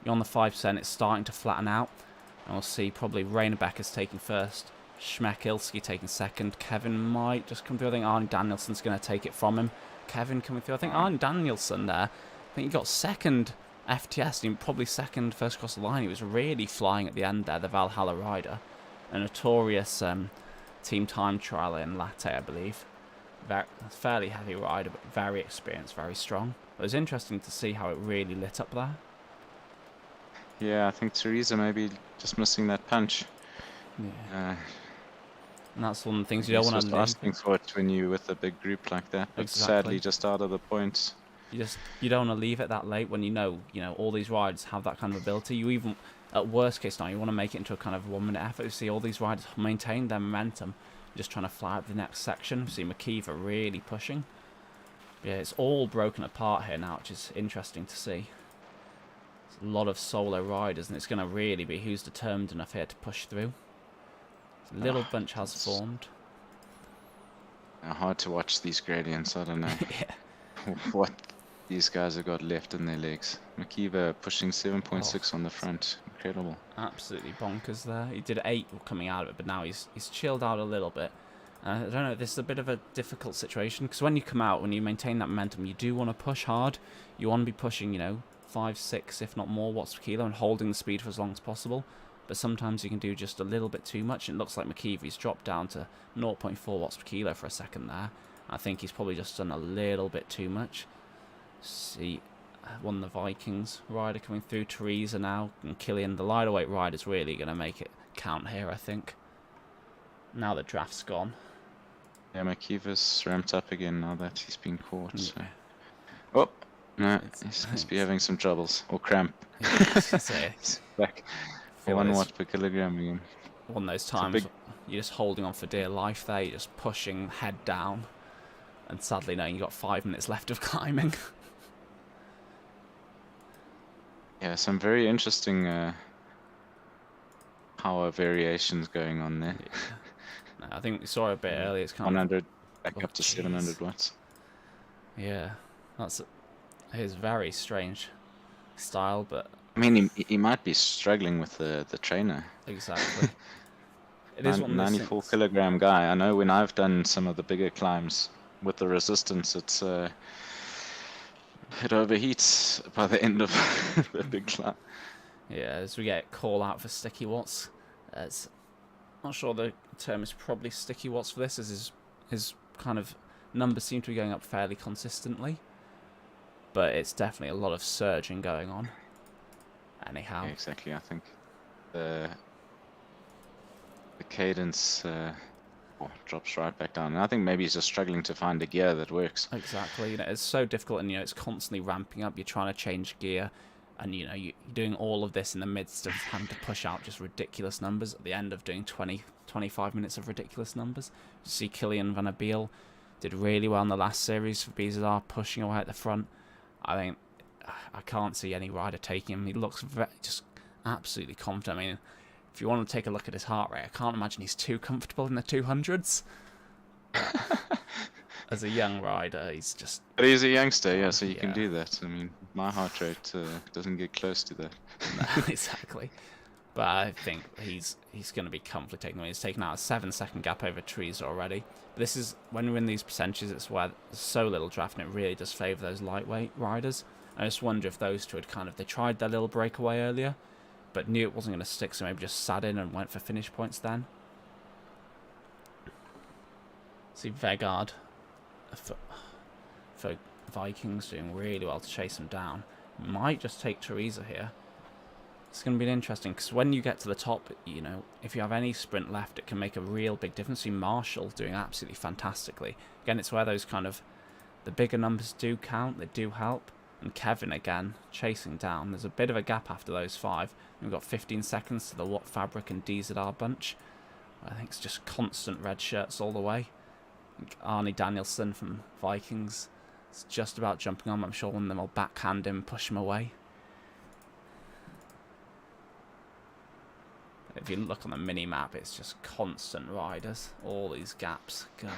You're on the 5%. It's starting to flatten out. And we'll see probably Rainer Becker's taking first. Schmeck Ilski taking second. Kevin might just come through. I think Arne Danielson's going to take it from him. Kevin coming through. I think Arne Danielson there. I think he got second FTS and probably second first across the line. He was really flying at the end there, the Valhalla rider. A notorious team time trial in Latte, I believe. Fairly heavy rider, but very experienced, very strong. It was interesting to see how it really lit up there. Yeah, I think Teresa maybe just missing that punch. Yeah. And that's one of the things you don't want to leave. Asking for it when you're with a big group like that, but sadly just out of the points. You don't want to leave it that late when you know all these riders have that kind of ability. You even, at worst case now, you want to make it into a kind of 1 minute effort. You see all these riders maintain their momentum, just trying to fly up the next section. You see McKeever really pushing. Yeah, it's all broken apart here now, which is interesting to see. It's a lot of solo riders, and it's going to really be who's determined enough here to push through. A little bunch has formed. Hard to watch these gradients, I don't know. Yeah. What these guys have got left in their legs. McKeever pushing 7.6 on the front. Incredible. Absolutely bonkers there. He did 8 coming out of it, but now he's chilled out a little bit. I don't know, this is a bit of a difficult situation, because when you come out, when you maintain that momentum, you do want to push hard. You want to be pushing, 5, 6, if not more watts per kilo, and holding the speed for as long as possible. But sometimes you can do just a little bit too much. It looks like McKeever's dropped down to 0.4 watts per kilo for a second there. I think he's probably just done a little bit too much. See, one of the Vikings rider coming through, Teresa now, and Killian, the lighter weight rider's really going to make it count here, I think. Now the draft's gone. Yeah, McKeever's ramped up again now that he's been caught. So. Oh, no, he must be having some troubles. Or cramp. He's back. 1 watt per kilogram again. One of those times you're just holding on for dear life there, you're just pushing head down. And sadly, no, you've got 5 minutes left of climbing. Yeah, some very interesting power variations going on there. Yeah. No, I think we saw it a bit earlier. It's kind 100 back up to 700 watts. Yeah, that's his very strange style, but mean, he might be struggling with the trainer. Exactly. It is one of those 94 things. kilogram guy. I know when I've done some of the bigger climbs with the resistance, it overheats by the end of the big climb. Yeah, as we get call out for sticky watts, it's not sure the term is probably sticky watts for this, as his kind of numbers seem to be going up fairly consistently, but it's definitely a lot of surging going on. Anyhow, Yeah, exactly. I think the cadence drops right back down. And I think maybe he's just struggling to find a gear that works. exactly. You know, it's so difficult, and it's constantly ramping up. You're trying to change gear, and you're doing all of this in the midst of having to push out just ridiculous numbers at the end of doing 25 minutes of ridiculous numbers. You see Killian Van der Biel did really well in the last series for BZR, pushing away at the front. I think I can't see any rider taking him. He looks just absolutely confident. I mean, if you want to take a look at his heart rate, I can't imagine he's too comfortable in the 200s. As a young rider, he's just... But he's a youngster, yeah, so you can do that. I mean, my heart rate doesn't get close to that. No, exactly. But I think he's going to be comfortably taking them. He's taken out a 7-second gap over trees already. But this is, when we're in these percentages, it's where there's so little draft, and it really does favour those lightweight riders. I just wonder if those two had they tried their little breakaway earlier, but knew it wasn't going to stick, so maybe just sat in and went for finish points then. See Vegard for Vikings doing really well to chase him down. Might just take Teresa here. It's going to be interesting, because when you get to the top, if you have any sprint left, it can make a real big difference. See Marshall doing absolutely fantastically. Again, it's where those kind of, the bigger numbers do count, they do help. And Kevin again, chasing down. There's a bit of a gap after those 5. We've got 15 seconds to the Watt Fabric and DZR bunch. I think it's just constant red shirts all the way. I think Arnie Danielson from Vikings is just about jumping on. I'm sure one of them will backhand him, push him away. If you look on the mini-map, it's just constant riders. All these gaps. God.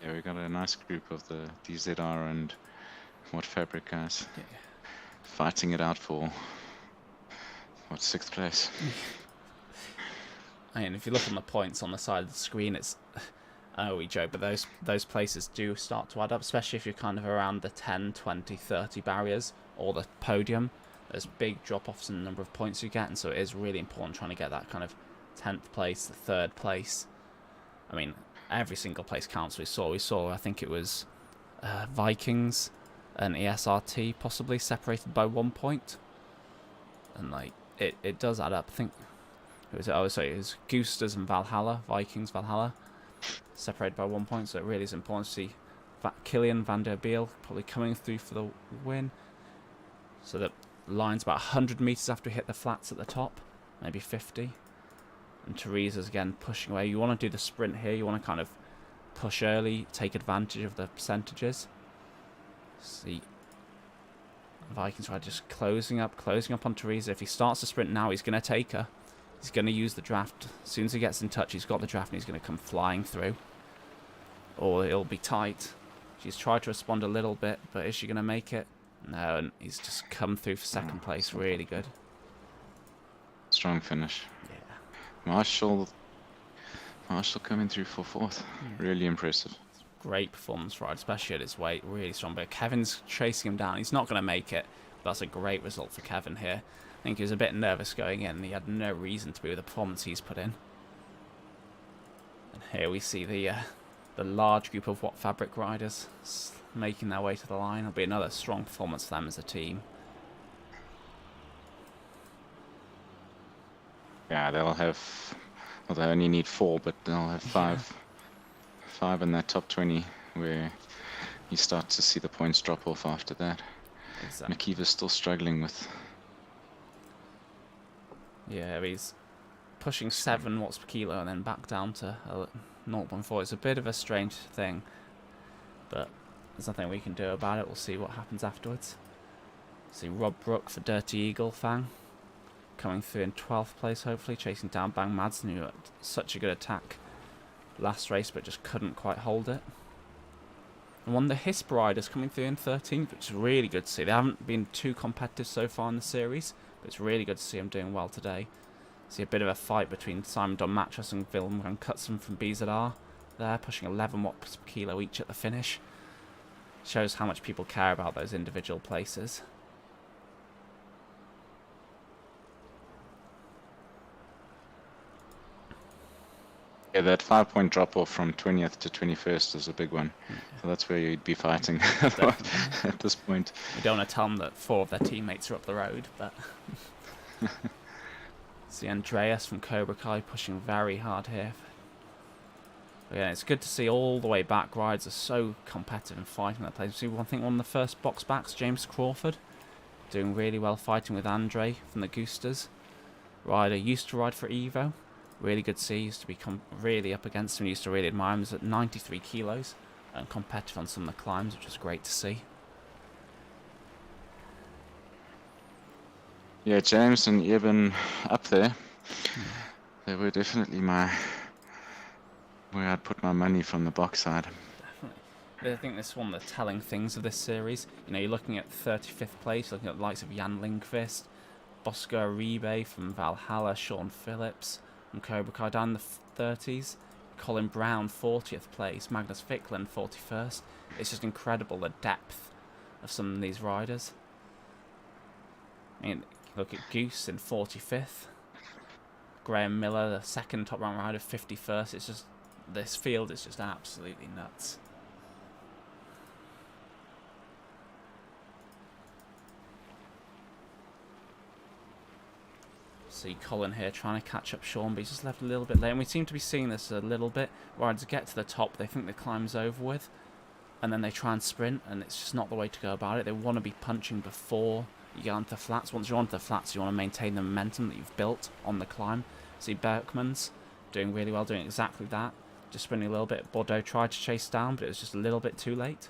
Yeah, we got a nice group of the DZR and Watt Fabric guys fighting it out for, 6th place? I mean, if you look on the points on the side of the screen, it's... I know we joke, but those places do start to add up, especially if you're kind of around the 10, 20, 30 barriers, or the podium. There's big drop-offs in the number of points you get, and so it is really important trying to get that kind of 10th place, the 3rd place. I mean, every single place counts. We saw, I think it was Vikings and ESRT possibly separated by 1 point. And, like, it does add up. I think, it was Goosters and Valhalla, Vikings, Valhalla, separated by 1 point, so it really is important to see Killian Van der Biel probably coming through for the win. So the line's about 100 metres after we hit the flats at the top, maybe 50. And Teresa's again pushing away. You want to do the sprint here. You want to kind of push early, take advantage of the percentages. See, Vikings right just closing up on Teresa. If he starts to sprint now, he's going to take her. He's going to use the draft. As soon as he gets in touch, he's got the draft and he's going to come flying through. Or it'll be tight. She's tried to respond a little bit, but is she going to make it? No, and he's just come through for 2nd place. Really good. Strong finish. Yeah. Marshall coming through for 4th. Really impressive. Great performance ride, especially at his weight. Really strong. But Kevin's chasing him down. He's not going to make it. That's a great result for Kevin here. I think he was a bit nervous going in. He had no reason to be with the performance he's put in. And here we see the large group of Watt Fabric riders making their way to the line. It'll be another strong performance for them as a team. Yeah, they'll have... Well, they only need 4, but they'll have 5. 5 in that top 20, where you start to see the points drop off after that. Exactly. McKeever's still struggling with... Yeah, he's pushing 7 watts per kilo and then back down to 0.4. It's a bit of a strange thing, but there's nothing we can do about it. We'll see what happens afterwards. See Rob Brook for Dirty Eagle Fang coming through in 12th place, hopefully, chasing down Bang Madsen, who had such a good attack last race but just couldn't quite hold it. And one of the Hisp riders coming through in 13th, which is really good to see. They haven't been too competitive so far in the series, but it's really good to see them doing well today. See a bit of a fight between Simon Don Mattress and Willem van Kutsen from BZR there, pushing 11 watts per kilo each at the finish. Shows how much people care about those individual places. Yeah, that 5-point drop off from 20th to 21st is a big one. Yeah. So that's where you'd be fighting at this point. We don't want to tell them that 4 of their teammates are up the road, but... See Andreas from Cobra Kai pushing very hard here. But yeah, it's good to see all the way back rides are so competitive and fighting that place. See, I think one of the first box backs, James Crawford, doing really well fighting with Andre from the Goosters. Rider used to ride for Evo. Really good to see. Used to become really up against him. Used to really admire him. He was at 93 kilos and competitive on some of the climbs, which was great to see. Yeah, James and Eben up there. They were definitely where I'd put my money from the box side. Definitely. I think this is one of the telling things of this series. You know, you're looking at 35th place, looking at the likes of Jan Lindqvist, Bosco Uribe from Valhalla, Sean Phillips from Cobra Kai down in the 30s, Colin Brown 40th place, Magnus Ficklund 41st. It's just incredible the depth of some of these riders. I mean, look at Goose in 45th, Graham Miller, the second top rank rider, 51st. It's just, this field is just absolutely nuts. See Colin here trying to catch up Sean, but he's just left a little bit late. And we seem to be seeing this a little bit. Riders get to the top, they think the climb's over with, and then they try and sprint, and it's just not the way to go about it. They want to be punching before you get onto the flats. Once you're onto the flats, you want to maintain the momentum that you've built on the climb. See Berkman's doing really well, doing exactly that. Just sprinting a little bit. Bordeaux tried to chase down, but it was just a little bit too late.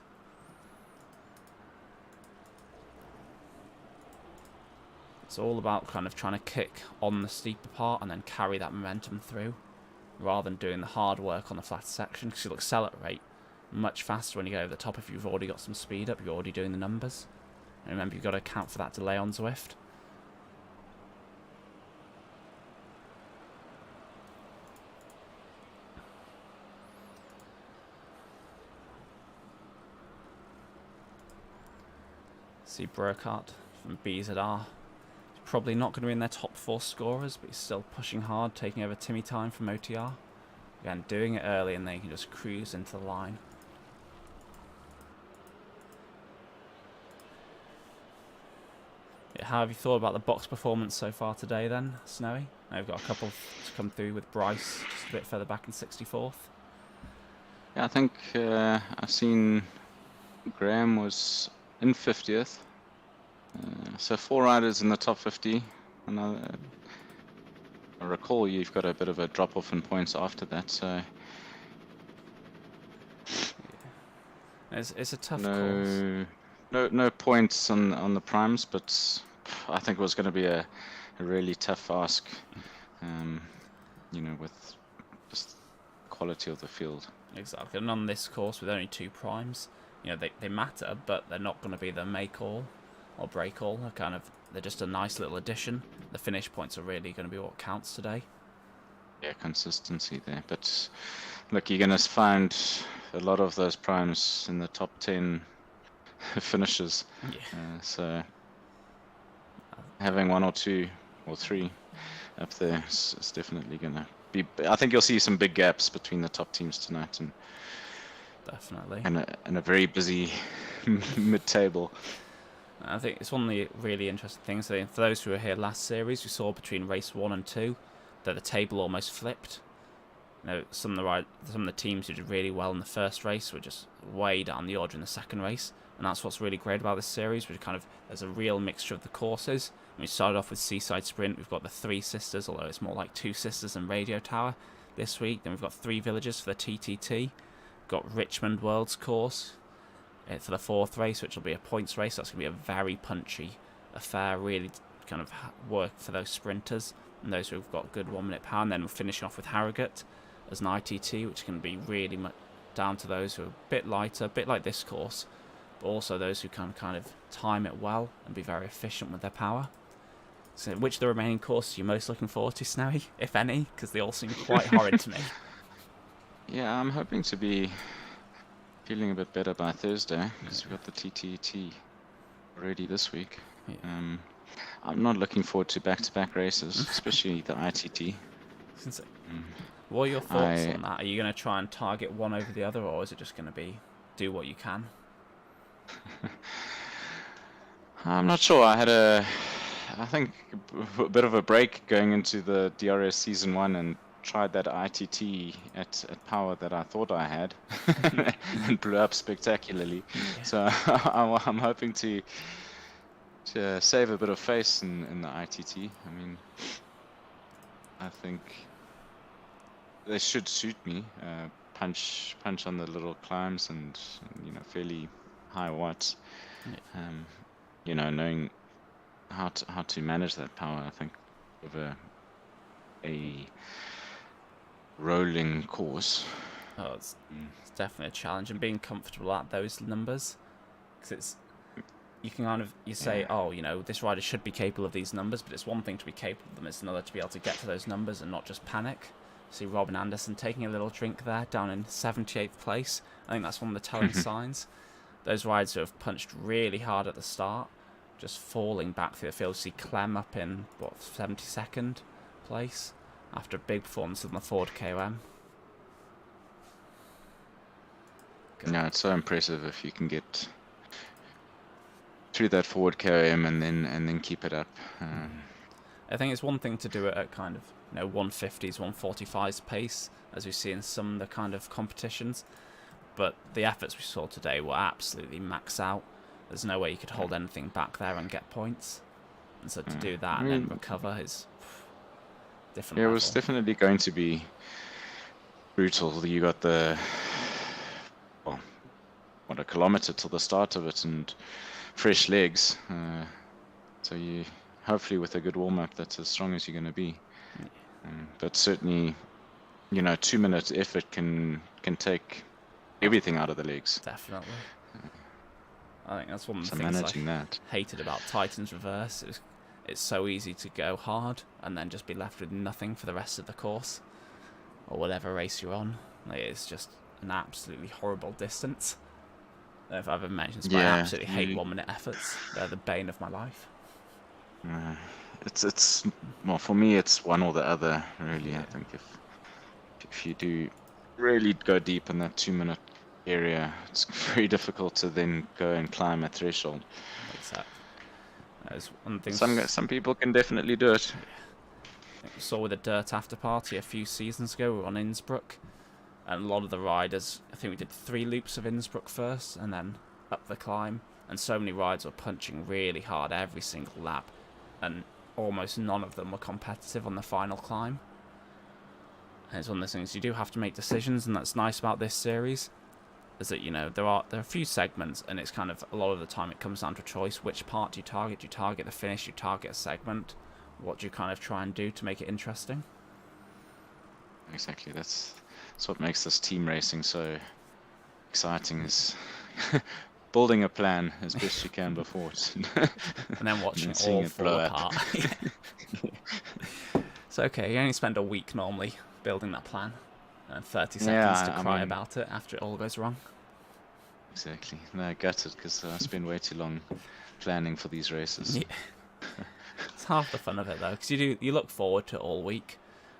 It's all about kind of trying to kick on the steeper part and then carry that momentum through, rather than doing the hard work on the flat section, because you'll accelerate much faster when you go over the top. If you've already got some speed up, you're already doing the numbers. And remember, you've got to account for that delay on Zwift. See Burkhardt from BZR. He's probably not going to be in their top 4 scorers, but he's still pushing hard, taking over Timmy Time from OTR. Again, doing it early, and they can just cruise into the line. How have you thought about the box performance so far today then, Snowy? Now we've got a couple to come through with Bryce just a bit further back in 64th. Yeah, I think I've seen Graham was in 50th. So 4 riders in the top 50. And I recall you've got a bit of a drop off in points after that, so it's a tough course. No points on the primes, but I think it was going to be a really tough ask, you know, with just quality of the field. Exactly, and on this course with only 2 primes, you know, they matter, but they're not going to be the make all or break all. They're just a nice little addition. The finish points are really going to be what counts today. Yeah, consistency there. But look, you're going to find a lot of those primes in the top 10 finishes. Yeah. So having 1 or 2 or 3 up there is definitely going to be. I think you'll see some big gaps between the top teams tonight, and definitely, and a very busy mid-table. I think it's one of the really interesting things. For those who were here last series, we saw between race 1 and 2 that the table almost flipped. You know, some of the teams who did really well in the first race were just way down the order in the second race, and that's what's really great about this series. There's a real mixture of the courses. We started off with Seaside Sprint. We've got the 3 Sisters, although it's more like 2 Sisters and Radio Tower this week. Then we've got 3 villages for the TTT. We've got Richmond Worlds course for the 4th race, which will be a points race. That's going to be a very punchy affair, really kind of work for those sprinters and those who've got good 1-minute power. And then we're finishing off with Harrogate as an ITT, which can be really down to those who are a bit lighter, a bit like this course, but also those who can kind of time it well and be very efficient with their power. So which of the remaining courses are you most looking forward to, Snowy, if any? Because they all seem quite horrid to me. Yeah, I'm hoping to be feeling a bit better by Thursday, because we've got the TTT already this week. Yeah. I'm not looking forward to back-to-back races, especially the ITT. What are your thoughts on that? Are you going to try and target one over the other, or is it just going to be do what you can? I'm not sure. I think a bit of a break going into the DRS Season 1 and tried that ITT at power that I thought I had and blew up spectacularly. Yeah. So I'm hoping to save a bit of face in the ITT. I mean, I think they should suit me. Punch on the little climbs and fairly high watts. Yeah. Knowing how to manage that power, I think, of a rolling course. Oh, it's definitely a challenge, and being comfortable at those numbers, because you can kind of say, oh, this rider should be capable of these numbers, but it's one thing to be capable of them, it's another to be able to get to those numbers and not just panic. See Robin Anderson taking a little drink there, down in 78th place. I think that's one of the telling signs. Those riders who have punched really hard at the start, just falling back through the field. See Clem up in, 72nd place after a big performance on the Ford KOM. Yeah, it's so impressive if you can get through that forward KOM and then keep it up. I think it's one thing to do it at kind of 150s, 145s pace, as we see in some of the kind of competitions, but the efforts we saw today were absolutely max out. There's no way you could hold anything back there and get points, and so to do that and then recover is different. Yeah, it was definitely going to be brutal. You got a kilometer till the start of it and fresh legs, so you hopefully with a good warm-up that's as strong as you're going to be. But certainly 2-minute effort can take everything out of the legs. Definitely. I think that's one of the things I hated about Titan's Reverse. It's so easy to go hard and then just be left with nothing for the rest of the course or whatever race you're on. It's just an absolutely horrible distance. If I've ever mentioned this, but I absolutely hate 1-minute efforts. They're the bane of my life. It's well, for me it's one or the other, really. I think if you do really go deep in that 2-minute area, it's very difficult to then go and climb a threshold. Exactly. That's one thing. Some people can definitely do it. I think we saw with the Dirt After Party a few seasons ago. We were on Innsbruck, and a lot of the riders, I think we did 3 loops of Innsbruck first and then up the climb, and so many riders were punching really hard every single lap, and almost none of them were competitive on the final climb. And it's one of those things, you do have to make decisions, and that's nice about this series, is that there are a few segments, and it's kind of a lot of the time it comes down to choice. Which part do you target? Do you target the finish? Do you target a segment? What do you kind of try and do to make it interesting? Exactly. That's what makes this team racing so exciting, is building a plan as best you can before it. And then watching it all fall apart. It's okay, you only spend a week normally building that plan, and 30 seconds to cry about it after it all goes wrong. Exactly. No, I got it, because I spend way too long planning for these races. Yeah. It's half the fun of it though, because you look forward to it all week,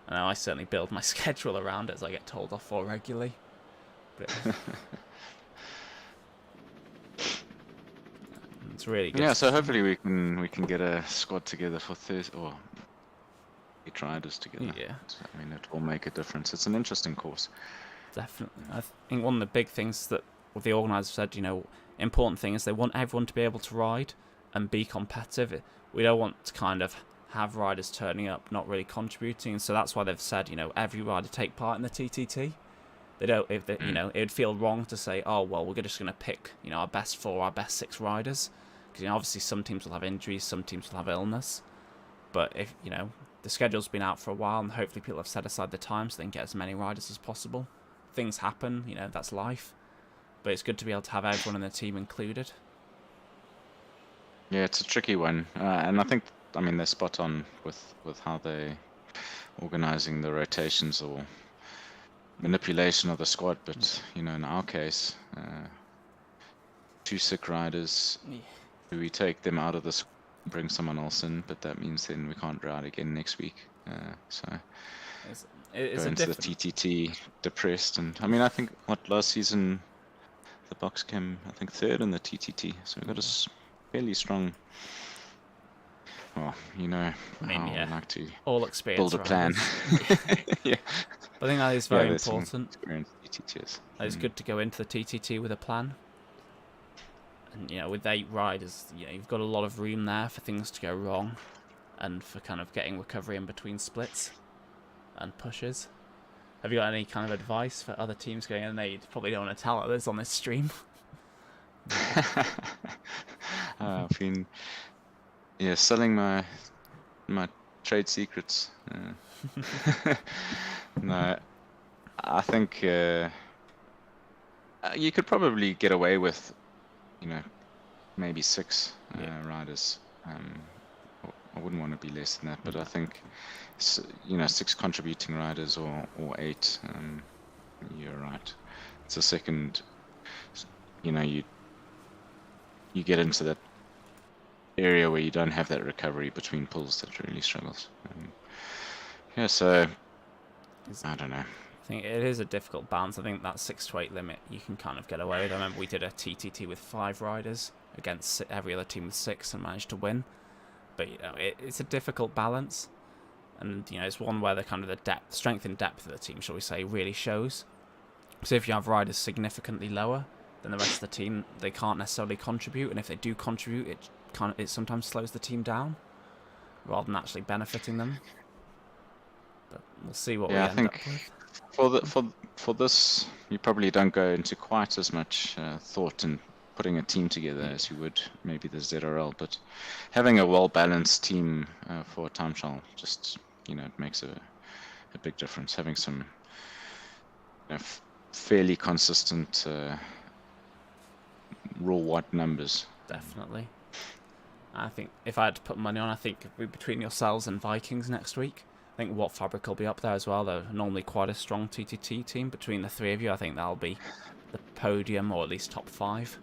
and I certainly build my schedule around it as I get told off for regularly. But it's really good. Yeah, so hopefully we can get a squad together for Thursday, or 8 riders together. Yeah. I mean, it will make a difference. It's an interesting course. Definitely. I think one of the big things that the organisers said, important thing is they want everyone to be able to ride and be competitive. We don't want to kind of have riders turning up not really contributing, and so that's why they've said, every rider take part in the TTT. They don't, it would feel wrong to say, oh well, we're just going to pick, our best 4, our best 6 riders, because obviously some teams will have injuries, some teams will have illness, but if the schedule's been out for a while, and hopefully people have set aside the time so they can get as many riders as possible. things happen, you know, that's life. But it's good to be able to have everyone in the team included. Yeah, it's a tricky one, and I mean, they're spot on with how they organizing the rotations or manipulation of the squad. But you know, in our case, 2 sick riders, do we take them out of the squad and bring someone else in? But that means then we can't ride again next week. So it's go into the TTT depressed. And I mean, I think last season the box came, I think, 3rd in the TTT. So we got a fairly strong. Well, you know how we like to all experience build a plan. Yeah. But I think that is very important. TTTs. It's good to go into the TTT with a plan. And you know, with 8 riders, you know, you've got a lot of room there for things to go wrong, and for kind of getting recovery in between splits and pushes. Have you got any kind of advice for other teams going in? You probably don't want to tell others on this stream. I've been selling my trade secrets. No, I think you could probably get away with, you know, maybe 6 riders. I wouldn't want to be less than that, but I think, you know, 6 contributing riders or 8. You're right. It's a second. You know, you get into that area where you don't have that recovery between pulls that really struggles. Yeah, so I don't know. I think it is a difficult balance. I think that 6 to 8 limit you can kind of get away with. I remember we did a TTT with 5 riders against every other team with 6 and managed to win. But you know, it's a difficult balance, and you know, it's one where the kind of the strength and depth of the team, shall we say, really shows. So if you have riders significantly lower than the rest of the team, they can't necessarily contribute, and if they do contribute, it sometimes slows the team down rather than actually benefiting them. But we'll see what we end up with. For this, you probably don't go into quite as much thought in putting a team together as you would maybe the ZRL, but having a well-balanced team for a time trial just, you know, it makes a big difference. Having some, you know, fairly consistent raw watt numbers. Definitely. I think if I had to put money on, I think between yourselves and Vikings next week, I think Watt Fabric will be up there as well. They're normally quite a strong TTT team. Between the 3 of you, I think that'll be the podium, or at least top 5.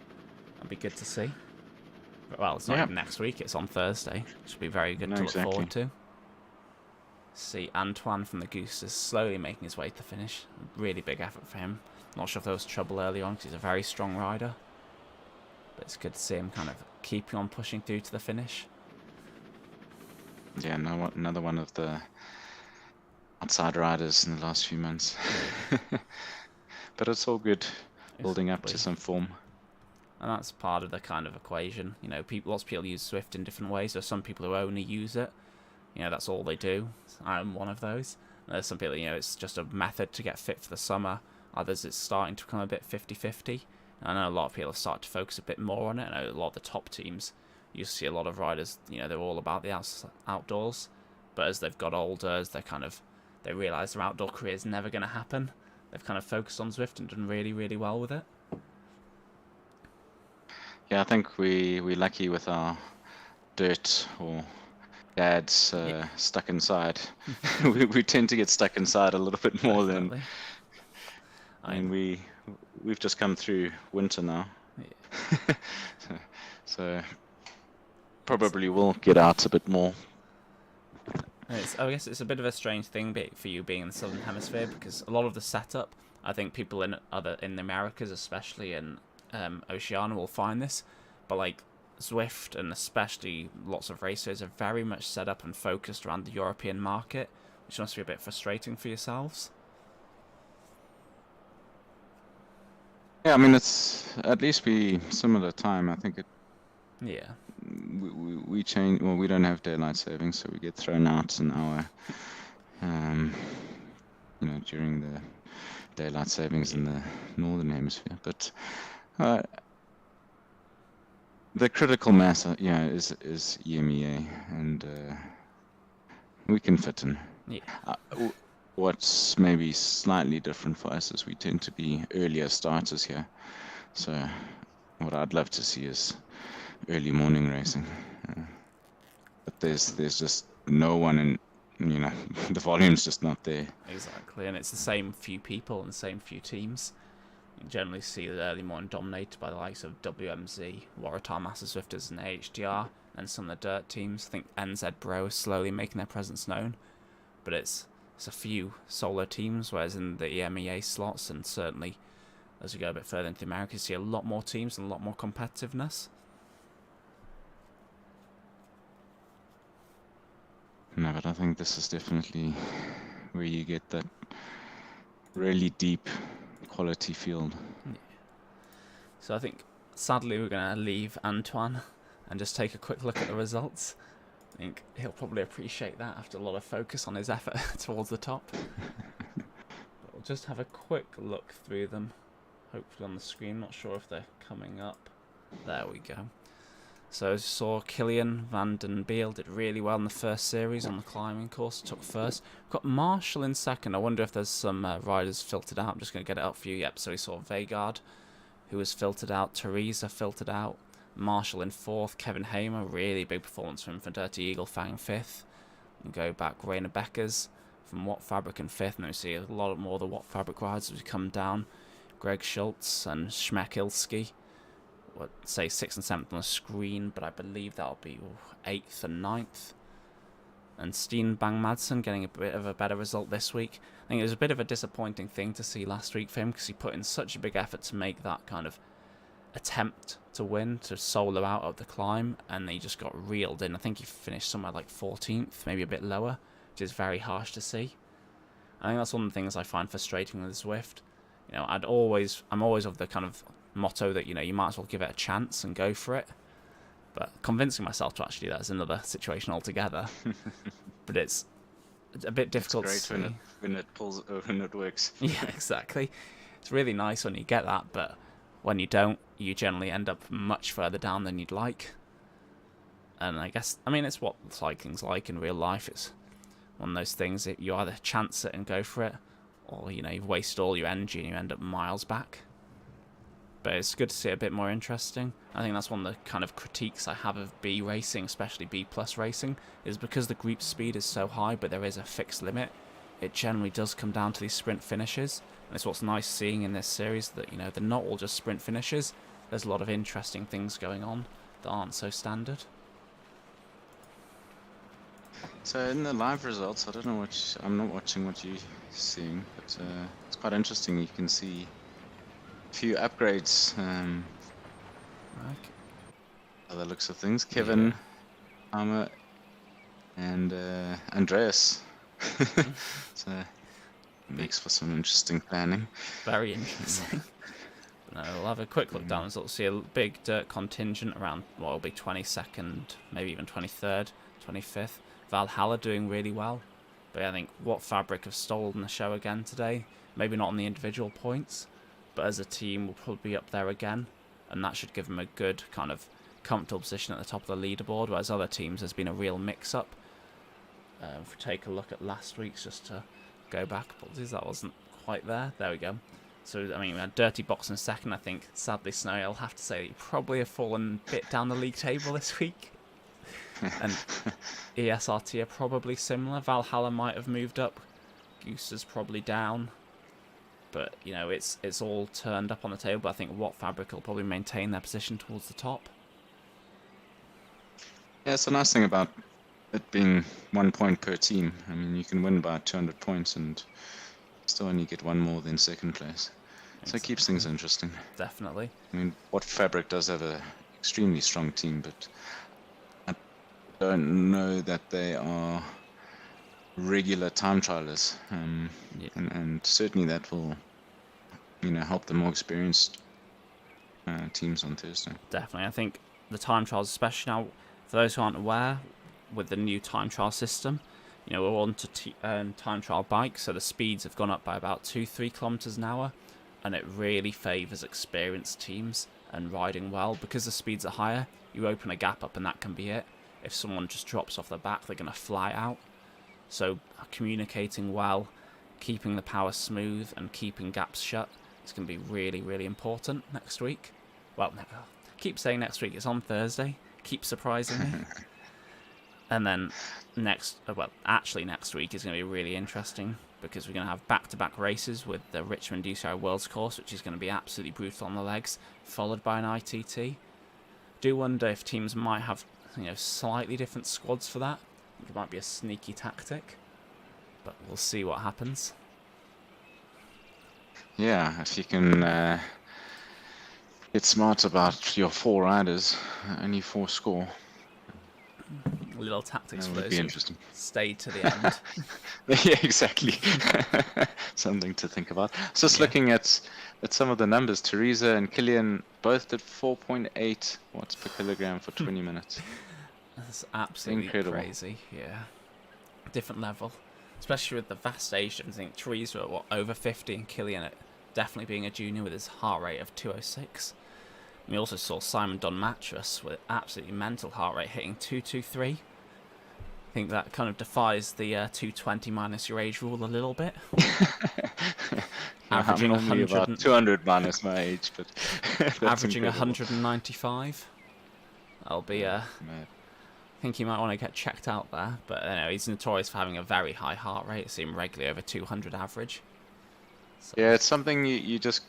That'd be good to see. But, well, it's not even next week, it's on Thursday. Should be very good to look forward to. See, Antoine from the Goose is slowly making his way to the finish. Really big effort for him. Not sure if there was trouble early on, because he's a very strong rider. But it's good to see him kind of keeping on pushing through to the finish. Yeah, another one of the outside riders in the last few months. But it's all good, building up to some form. And that's part of the kind of equation. You know, lots of people use Zwift in different ways. There's some people who only use it. You know, that's all they do. I'm one of those. And there's some people, you know, it's just a method to get fit for the summer. Others, it's starting to become a bit 50-50. I know a lot of people have started to focus a bit more on it. I know a lot of the top teams, you see a lot of riders, you know, they're all about the outdoors. But as they've got older, as they realise their outdoor career is never going to happen, they've kind of focused on Zwift and done really, really well with it. Yeah, I think we're lucky with our dirt or dads stuck inside. we tend to get stuck inside a little bit more than. I mean, we've just come through winter now, so probably will get out a bit more. I guess it's a bit of a strange thing for you being in the Southern Hemisphere, because a lot of the setup, I think people in the Americas, especially in Oceania, will find this, but like Zwift and especially lots of racers are very much set up and focused around the European market, which must be a bit frustrating for yourselves. Yeah, I mean, it's at least be similar time. I think it. Yeah. We change. Well, we don't have daylight savings, so we get thrown out an hour. You know, during the daylight savings in the northern hemisphere, but the critical mass, is EMEA, and we can fit in. Yeah. What's maybe slightly different for us is we tend to be earlier starters here. So what I'd love to see is early morning racing. But there's just no one in, the volume's just not there. Exactly, and it's the same few people and the same few teams. You generally see the early morning dominated by the likes of WMZ, Waratah Master Swifters, and AHDR, and some of the dirt teams. I think NZ Bro is slowly making their presence known, but it's a few solo teams, whereas in the EMEA slots, and certainly as we go a bit further into the Americas, you see a lot more teams and a lot more competitiveness. No, but I think this is definitely where you get that really deep quality field. Yeah. So I think, sadly, we're going to leave Antoine and just take a quick look at the results. I think he'll probably appreciate that after a lot of focus on his effort towards the top. But we'll just have a quick look through them, hopefully on the screen. Not sure if they're coming up. There we go. So saw Killian van den Biel did really well in the first series on the climbing course, took first. We've got Marshall in second. I wonder if there's some riders filtered out. I'm just going to get it up for you. Yep, so we saw Vegard, who was filtered out. Teresa filtered out. Marshall in fourth. Kevin Hamer, really big performance from him for Dirty Eagle Fang fifth. And go back, Rainer Beckers from Watt Fabric in fifth. And we see a lot more of the Watt Fabric riders as we come down. Greg Schultz and Schmeck Ilski. Say 6th and 7th on the screen, but I believe that'll be 8th and 9th. And Steen Bang Madsen getting a bit of a better result this week. I think it was a bit of a disappointing thing to see last week for him, because he put in such a big effort to make that kind of attempt to win, to solo out of the climb, and he just got reeled in. I think he finished somewhere like 14th, maybe a bit lower, which is very harsh to see. I think that's one of the things I find frustrating with Zwift. I'm always of the kind of motto that, you might as well give it a chance and go for it. But convincing myself to actually do that is another situation altogether. But it's a bit difficult It's great to see. when it works. Yeah, exactly. It's really nice when you get that, but when you don't, you generally end up much further down than you'd like. And I guess, it's what cycling's like in real life. It's one of those things that you either chance it and go for it, or, you've wasted all your energy and you end up miles back. But it's good to see it a bit more interesting. I think that's one of the kind of critiques I have of B racing, especially B plus racing, is because the group speed is so high, but there is a fixed limit. It generally does come down to these sprint finishes, and it's what's nice seeing in this series that, they're not all just sprint finishes. There's a lot of interesting things going on that aren't so standard. So in the live results, I don't know I'm not watching what you're seeing, but it's quite interesting. You can see few upgrades by the looks of things. Kevin, Armour, and Andreas. So makes for some interesting planning. Very interesting. But no, we'll have a quick look down. So we'll see a big dirt contingent around what will be 22nd, maybe even 23rd, 25th. Valhalla doing really well. But yeah, I think Watt Fabric have stolen the show again today. Maybe not on the individual points, but as a team we'll probably be up there again, and that should give them a good kind of comfortable position at the top of the leaderboard, whereas other teams there's been a real mix-up. If we take a look at last week's, just to go back, apologies, that wasn't quite there. There we go. So, we had Dirty Box in second. I think, sadly, Snowy, I'll have to say that you probably have fallen a bit down the league table this week. And ESRT are probably similar. Valhalla might have moved up. Goose is probably down. But, it's all turned up on the table. But I think Watt Fabric will probably maintain their position towards the top. Yeah, it's a nice thing about it being 1 point per team. You can win by 200 points and still only get one more than second place. So it keeps things interesting. Definitely. Watt Fabric does have an extremely strong team, but I don't know that they are regular time trialers. And certainly that will, help the more experienced teams on Thursday. Definitely. I think the time trials, especially now, for those who aren't aware, with the new time trial system, we're on to time trial bikes, so the speeds have gone up by about 2-3 kilometers an hour, and it really favors experienced teams and riding well. Because the speeds are higher, you open a gap up and that can be it. If someone just drops off the back, they're going to fly out. So communicating well, keeping the power smooth and keeping gaps shut is going to be really, really important next week. Well, keep saying next week. It's on Thursday. Keep surprising me. And then next week is going to be really interesting because we're going to have back-to-back races with the Richmond UCI Worlds course, which is going to be absolutely brutal on the legs, followed by an ITT. Do wonder if teams might have, slightly different squads for that. I think it might be a sneaky tactic, but we'll see what happens. Yeah, if you can get smart about your 4 riders, only 4 score. Little tactics That for would those be who interesting. stayed to the end. Yeah, exactly. Something to think about. Just looking at some of the numbers, Teresa and Killian both did 4.8 watts per kilogram for 20 minutes. That's absolutely Incredible. crazy. Yeah, different level, especially with the vast age difference. I think Teresa at over 50 and Killian at definitely being a junior with his heart rate of 206. We also saw Simon Don Mattress with absolutely mental heart rate hitting 223. I think that kind of defies the 220 minus your age rule a little bit. Averaging I'm normally about 200 minus my age, but averaging incredible. 195. That'll be I think he might want to get checked out there, but he's notorious for having a very high heart rate. See him regularly over 200 average. So. Yeah, it's something you just,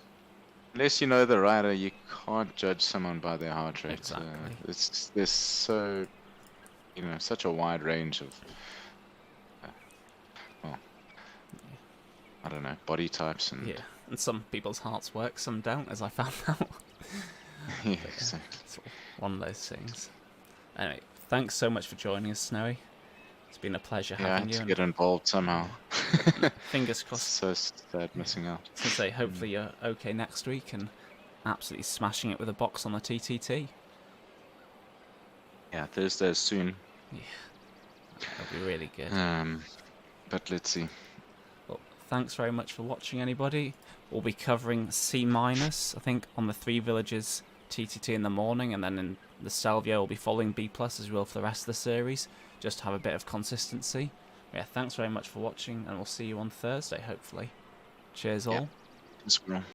unless you know the rider, you can't judge someone by their heart rate. Exactly. There's so, such a wide range of, I don't know, body types and. Yeah, and some people's hearts work, some don't, as I found out. Yeah, exactly. It's one of those things. Anyway, thanks so much for joining us, Snowy. It's been a pleasure having you. To get involved somehow. Fingers crossed. So sad missing out. I was going to say, hopefully you're okay next week and absolutely smashing it with a box on the TTT. Yeah, Thursday is soon. Yeah, that'll be really good. But let's see. Well, thanks very much for watching, anybody. We'll be covering C-, I think, on the 3 villages TTT in the morning, and then in the Stelvio we'll be following B+, as well for the rest of the series, just to have a bit of consistency. Yeah, thanks very much for watching, and we'll see you on Thursday, hopefully. Cheers all. Yep.